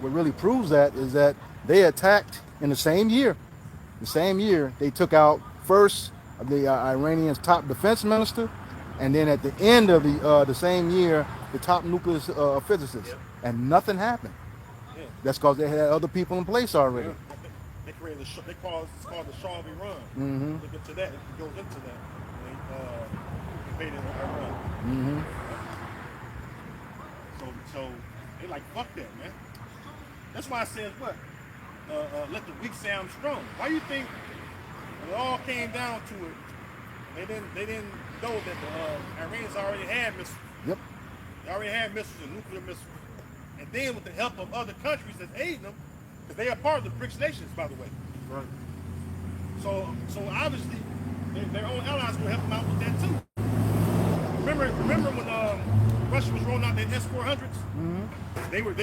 A: really proves that is that they attacked in the same year. The same year, they took out first the Iranian's top defense minister, and then at the end of the same year, the top nuclear physicist, and nothing happened.
D: Yeah.
A: That's because they had other people in place already.
D: They created it's called the Shah of Iran. Look into that. It goes into that. They invaded Iran. So they like fuck that, man. That's why I said what? Let the weak sound strong. Why you think when it all came down to it, they didn't know that the Iranians already had missiles.
A: Yep.
D: They already had missiles and nuclear missiles. And then with the help of other countries that's aiding them, because they are part of the BRICS nations, by the way.
E: Right.
D: So obviously their own allies will help them out with that too. Remember when Russia was rolling out their S-400s? They were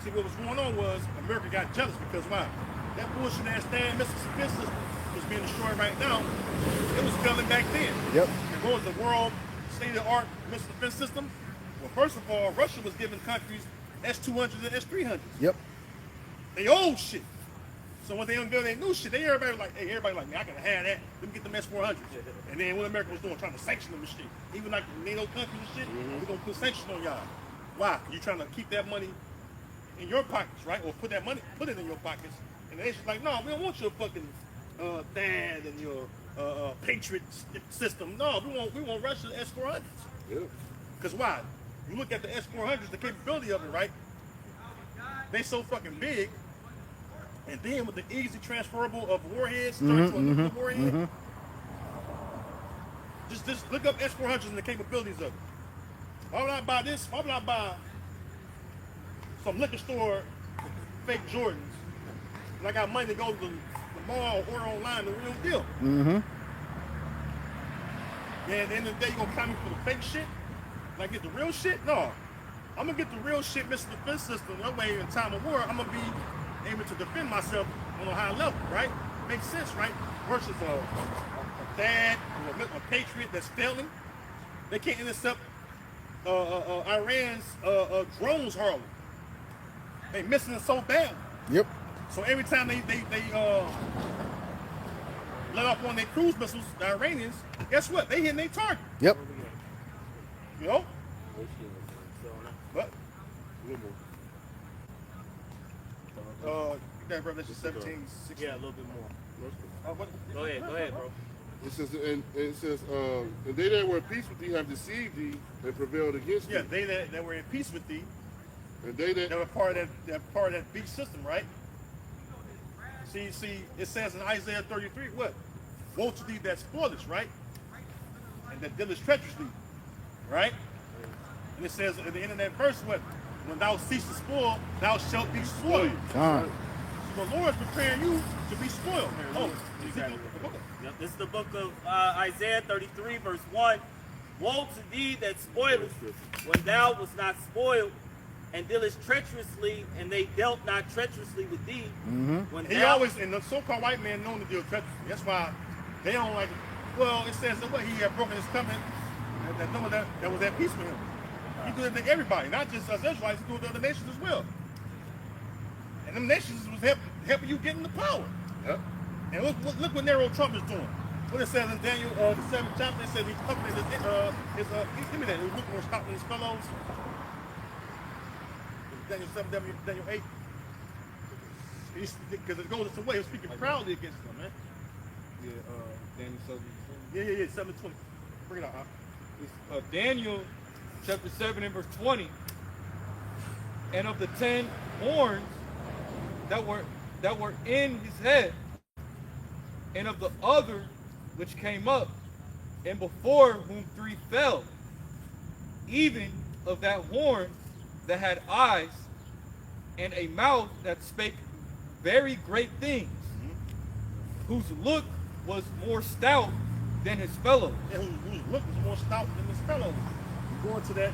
D: see what was going on was America got jealous because why? That bullshit ass damn missile defense system was being destroyed right now. It was failing back then.
A: Yep.
D: And what was the world state-of-the-art missile defense system? Well, first of all, Russia was giving countries S-200s and S-300s.
A: Yep.
D: They old shit. So when they unveiled their new shit, everybody like, man, I gotta have that. Let me get them S-400s. And then what America was doing, trying to sanction them and shit. Even like the NATO countries and shit, we're gonna put sanctions on y'all. Why? You trying to keep that money in your pockets, right? Or put it in your pockets. And the nation's like, no, we don't want your fucking THAAD and your Patriot system. No, we want Russia S-400s.
E: Yeah.
D: Because why? You look at the S-400s, the capability of it, right? They so fucking big. And then with the easy transferable of warheads, to a nuclear warhead, just look up S-400s and the capabilities of it. Why would I buy this? Why would I buy some liquor store fake Jordans? And I got money to go to the mall or order online the real deal. Yeah, at the end of the day, you gonna count me for the fake shit? Like get the real shit? No. I'm gonna get the real shit missile defense system. That way in time of war, I'm gonna be able to defend myself on a high level, right? Makes sense, right? Versus a THAAD or a Patriot that's failing. They can't intercept Iran's drones hardly. They missing it so bad.
A: Yep.
D: So every time they let off one of their cruise missiles, the Iranians, guess what? They hitting their target.
A: Yep.
D: You know? But that Revelation 17, 16.
B: Yeah, a little bit more.
D: What?
B: Go ahead, bro.
E: It says, and they that were at peace with thee have deceived thee and prevailed against
D: Yeah,
E: thee.
D: they that were in peace with thee,
E: And they
D: they
E: that
D: were part of that beast system, right? See, it says in Isaiah 33, what? Woe to thee that spoilest, right? And that dealest treacherously, right? And it says at the end of that verse, what? When thou cease to spoil, thou shalt be spoiled.
A: Con.
D: So the Lord's preparing you to be spoiled. Oh,
B: Exactly.
D: Ezekiel,
B: Yep, this is the book of Isaiah 33, verse 1. Woe to thee that spoilest, when thou wast not spoiled, and dealest treacherously, and they dealt not treacherously with thee. When
D: he
B: thou,
D: always, and the so-called white man known to deal treacherously. That's why they don't like it. Well, it says that what he had broken his covenant, that none of that was at peace with him. He did it to everybody, not just us Israelites, he did it to other nations as well. And them nations was helping you get into power.
E: Yep.
D: And look what Nero Trump is doing. What it says in Daniel, the 7th chapter, it says he's covering give me that, he was looking for stopping his fellows. Daniel 7, Daniel 8. Because it goes this way, he's speaking proudly against them, man.
C: Daniel 7.
D: Yeah, 7:20. Bring it out.
C: It's, Daniel chapter 7 and verse 20. And of the 10 horns that were in his head, and of the other which came up, and before whom 3 fell, even of that horn that had eyes, and a mouth that spake very great things, whose look was more stout than his fellows.
D: Yeah, whose look was more stout than his fellows. Going to that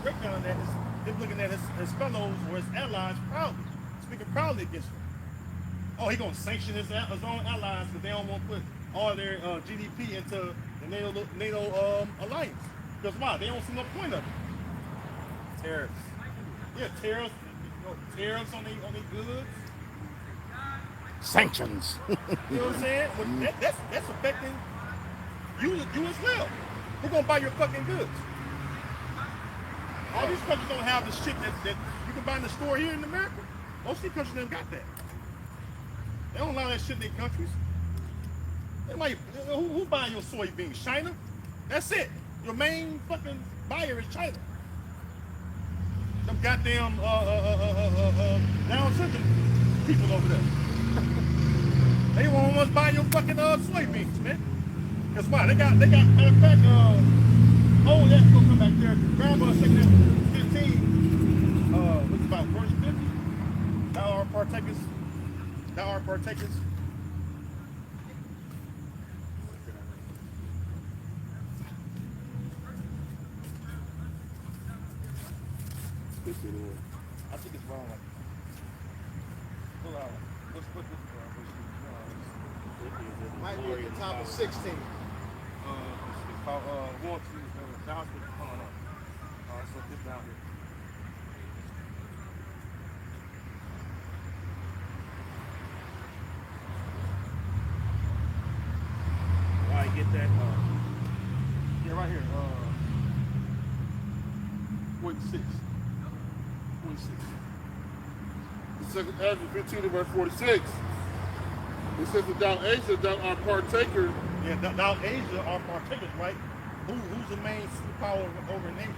D: breakdown of that is him looking at his fellows or his allies proudly, speaking proudly against them. Oh, he gonna sanction his own allies because they don't want to put all their GDP into the NATO alliance. Because why? They don't see no point of it.
B: tariffs.
D: Yeah, tariffs on their goods.
A: Sanctions.
D: You know what I'm saying? Well, that's affecting you as well. Who's gonna buy your fucking goods? All these countries don't have the shit that you can buy in the store here in America. Most of these countries don't got that. They don't allow that shit in their countries. Who's buying your soybeans? China? That's it. Your main fucking buyer is China. Them goddamn Down syndrome people over there. They won't want to buy your fucking soybeans, man. Guess why? They got matter of fact, that's gonna come back there. Grab us 15. What's about verse 50? Thou art partakers. I think it's wrong. Pull out. What's
F: Might be at the top of 16.
D: it's called going to down to hold on. So this down here.
B: Why get that?
D: Yeah, right here. 46. 46.
E: The second Ezra 15 and verse 46. It says that thou Asia, thou art partaker.
D: Yeah, now Asia are partakers, right? Who's the main superpower over nation?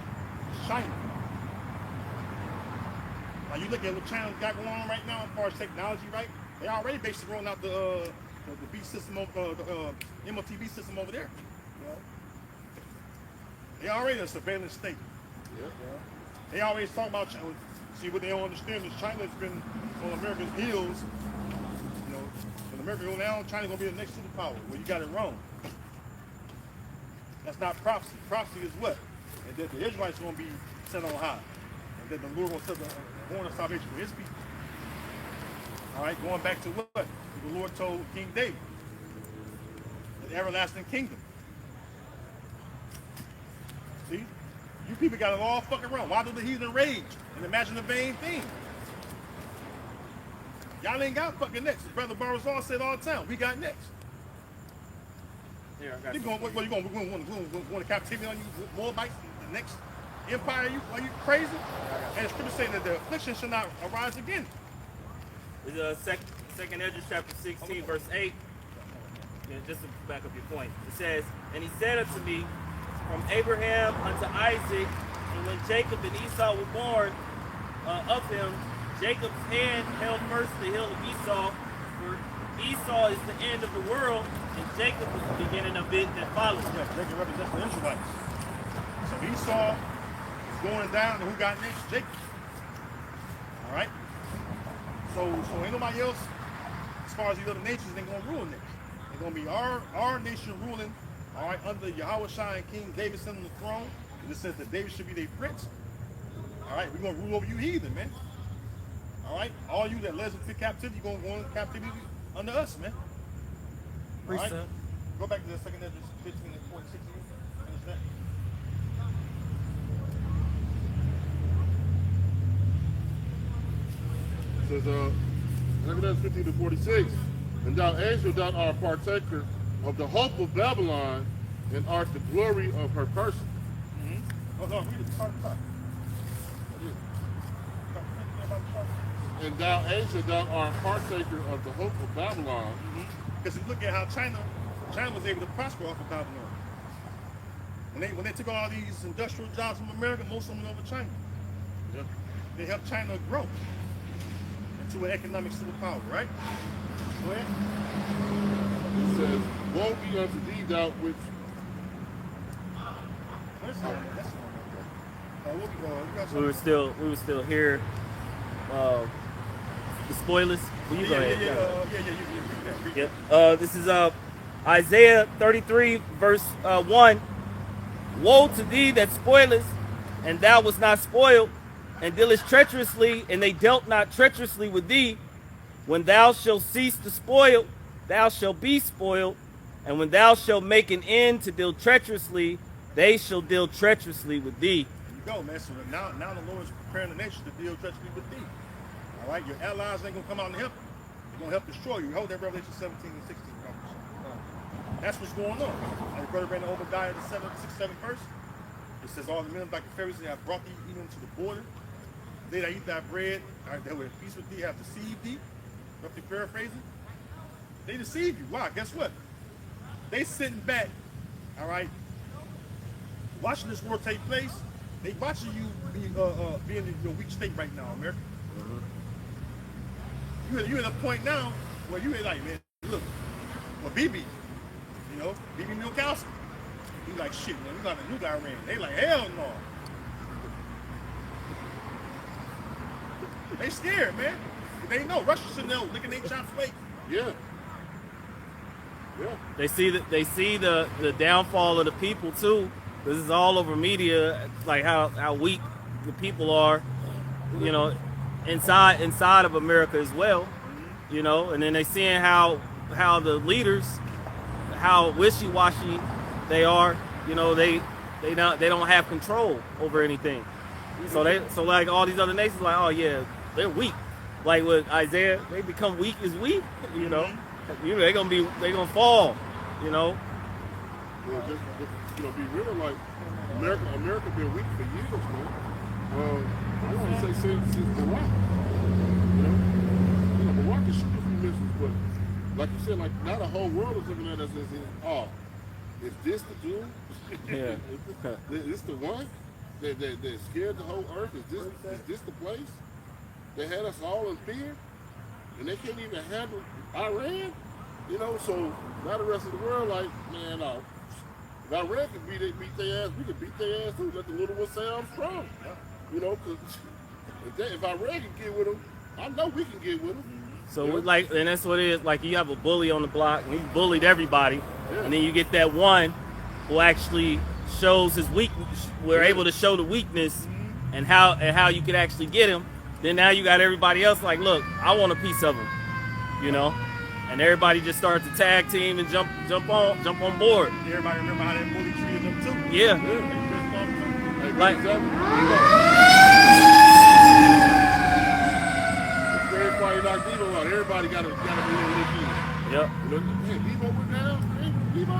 D: China. Now you look at what China's got going on right now as far as technology, right? They already basically rolling out the B system, the MOTV system over there. Yeah. They already a surveillance state.
E: Yeah.
D: They always talk about China. See, what they don't understand is China's been on America's heels. You know, when America go down, China's gonna be the next superpower. Well, you got it wrong. That's not prophecy. Prophecy is what? And that the Israelites are gonna be set on high. And that the Lord gonna set the horn of salvation for his people. All right, going back to what the Lord told King David. The everlasting kingdom. See? You people got it all fucking wrong. Why do the heathen rage and imagine a vain thing? Y'all ain't got fucking next. Brother Barazal said all the time, we got next.
B: Here, I got
D: You going? What you going? We want to captivity on you, Moabites, the next empire? Are you crazy? And the scripture say that the affliction shall not arise again.
B: This is second Ezra chapter 16, verse 8. Yeah, just to back up your point. It says, and he said unto me, from Abraham unto Isaac, and when Jacob and Esau were born of him, Jacob's hand held first the heel of Esau, for Esau is the end of the world, and Jacob was the beginning of it that follows.
D: Yeah, Jacob represents the Israelites. So Esau is going down, and who got next? Jacob. All right. So ain't nobody else, as far as these other nations, ain't gonna rule next. It's gonna be our nation ruling. All right, under Yahweh Shai and King David sitting on the throne. And it says that David should be their prince. All right, we're gonna rule over you heathen, man. All right, all you that led us into captivity, you're gonna go into captivity under us, man. All right?
G: Precept.
D: Go back to the second Ezra 15 and 46. Finish that.
E: It says, Exodus 15 to 46, and thou angel, thou art partaker of the hope of Babylon, and art the glory of her person.
D: Oh, no, read it. Start.
E: And thou angel, thou art partaker of the hope of Babylon.
D: Because you look at how China was able to prosper off of Babylon. When they took all these industrial jobs from America, most of them went over China. They helped China grow into an economic superpower, right? Go ahead.
E: It says, woe be unto thee, thou which
B: We were still here. The spoilers. Will you go ahead?
D: Yeah.
B: This is Isaiah 33, verse 1. Woe to thee that spoilest, and thou wast not spoiled, and dealest treacherously, and they dealt not treacherously with thee. When thou shalt cease to spoil, thou shalt be spoiled, and when thou shalt make an end to deal treacherously, they shall deal treacherously with thee.
D: There you go, man. So now the Lord is preparing the nation to deal treacherously with thee. All right, your allies ain't gonna come out and help you. They're gonna help destroy you. Hold that Revelation 17 and 16. That's what's going on. And brother ran Obadiah the 6th, 7th verse. It says, all the men like the Pharisees have brought thee even to the border. They that eat thy bread, that were at peace with thee, have deceived thee. Roughly paraphrasing. They deceive you. Why? Guess what? They sitting back, all right, watching this war take place. They watching you be in your weak state right now, America. You're at a point now where you ain't like, man, look, well, BB, BB Milkowski. He like, shit, man, we got a new guy ran. They like, hell no. They scared, man. They know Russia sitting there licking their chops fake.
E: yeah.
B: They see the downfall of the people too. This is all over media, like how weak the people are, inside of America as well, and then they seeing how the leaders, how wishy-washy they are, they don't have control over anything. So like all these other nations, like, oh yeah, they're weak. Like with Isaiah, they become weak as weak, they're gonna fall,
E: Well, just be real, like America been weak for years, man. I want to say since Barack. Barack is shooting missiles, but like you said, like now the whole world is looking at us as is this the dude?
B: Yeah.
E: Is this the one that scared the whole earth? Is this the place? They had us all in fear, and they can't even handle Iran. So now the rest of the world, like, man, if Iran can beat their ass, we can beat their ass too. Let the little one say I'm strong. Because if Iran can get with them, I know we can get with them.
B: So and that's what it is. Like you have a bully on the block, and he bullied everybody, and then you get that one who actually shows his weakness. We're able to show the weakness and how you could actually get him. Then now you got everybody else like, look, I want a piece of him, and everybody just starts to tag team and jump on board.
D: Everybody remember how that bully treated them too?
B: Yeah. Like,
E: everybody knocked Debo out. Everybody got to be able to do it.
B: Yep.
E: Hey, Debo went down. Hey, Debo.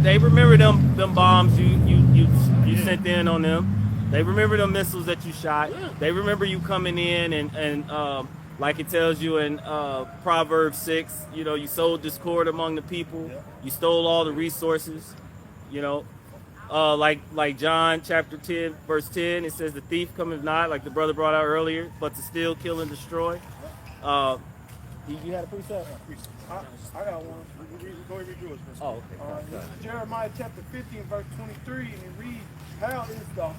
B: They remember them bombs you sent in on them. They remember the missiles that you shot. They remember you coming in and like it tells you in Proverbs 6, you know, you sowed discord among the people. You stole all the resources, you know. Like John chapter 10, verse 10, it says the thief cometh not, like the brother brought out earlier, but to steal, kill, and destroy. You had a precept?
F: I got one.
D: Go ahead and read yours.
B: Oh, okay.
F: This is Jeremiah chapter 15, verse 23, and it reads, how is the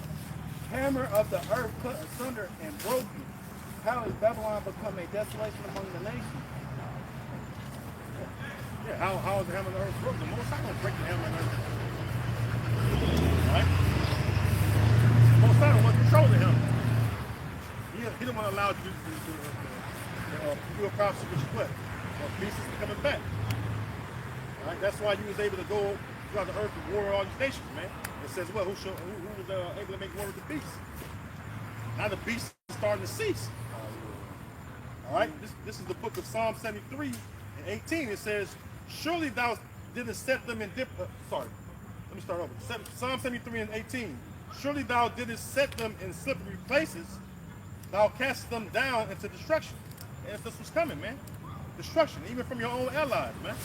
F: hammer of the earth cut asunder and broken? How is Babylon become a desolation among the nations?
D: Yeah, how is the hammer of the earth broken? The Most High don't break the hammer of the earth. Right? The Most High don't want to control the hammer. He don't want to allow you to do a prophecy which is what? Pieces coming back. All right? That's why you was able to go throughout the earth and war with all these nations, man. It says what? Who was able to make war with the beast? Now the beast is starting to cease. All right? This is the book of Psalm 73 and 18. It says, surely thou didst set them in let me start over. Psalm 73 and 18. Surely thou didst set them in slippery places. Thou cast them down into destruction. And that's what's coming, man. Destruction, even from your own allies, man.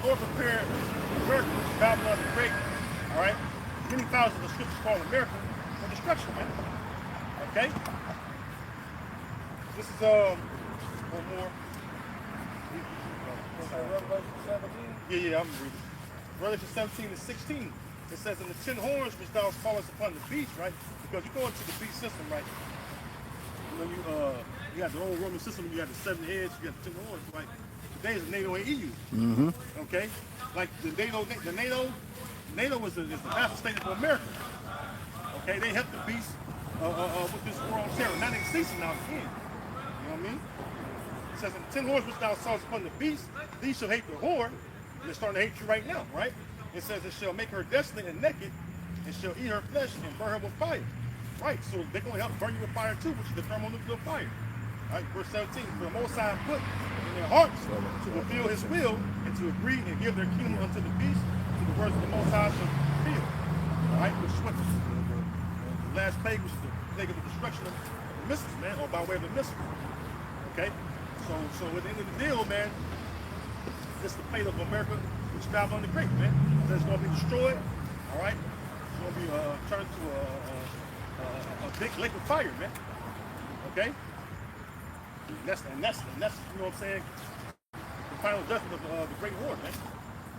D: The Lord prepared America, Babylon the Great, all right? Many thousands of scriptures call America for destruction, man. Okay? This is one more.
F: Revelation 17.
D: Yeah, I'm reading. Revelation 17 and 16. It says, in the 10 horns which thou callest upon the beast, right? Because you go into the beast system, right? When you got the old Roman system, you got the 7 heads, you got the 10 horns, right? Today is NATO and EU. Okay? Like the NATO was the master state for America. Okay, they helped the beast with this war on terror. Now they're ceasing now again. You know what I mean? It says, in the 10 horns which thou sawest upon the beast, these shall hate the whore, and they're starting to hate you right now, right? It says, it shall make her desolate and naked, and shall eat her flesh and burn her with fire. Right, so they're going to help burn you with fire too, which is the thermonuclear fire. Right, verse 17, for the Most High put in their hearts to fulfill his will and to agree and give their kingdom unto the beast, to the words of the Most High shall fulfill. All right, which is what the last plague, which is the plague of the destruction of the missiles, man, or by way of the missiles. Okay, so at the end of the deal, man, this is the fate of America, which is Babylon the Great, man. So it's going to be destroyed. All right, it's going to be turned to a big lake of fire, man. Okay? And that's you know what I'm saying, the final judgment of the Great War, man.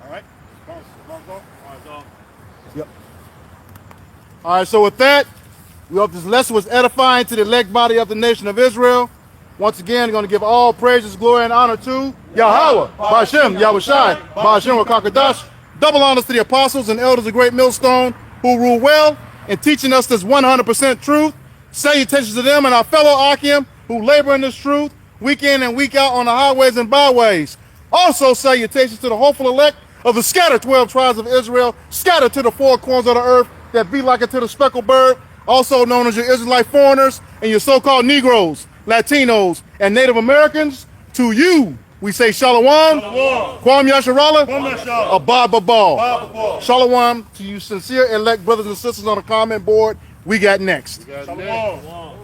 D: All right? All right, dog.
A: Yep. All right, so with that, we hope this lesson was edifying to the elect body of the nation of Israel. Once again, we're going to give all praises, glory, and honor to Yahweh, Ba'ashem, Yahushai, Ba'ashem, Wakakadash. Double honors to the apostles and elders of Great Millstone who rule well and teaching us this 100% truth. Salutations to them and our fellow Akim who labor in this truth week in and week out on the highways and byways. Also salutations to the hopeful elect of the scattered 12 tribes of Israel, scattered to the 4 corners of the earth that be like it to the speckled bird, also known as your Israelite foreigners and your so-called Negroes, Latinos, and Native Americans. To you, we say Shalom, Kwam Yasharallah, Abad Babal. Shalom to you sincere elect brothers and sisters on the comment board. We got next.
D: Shalom.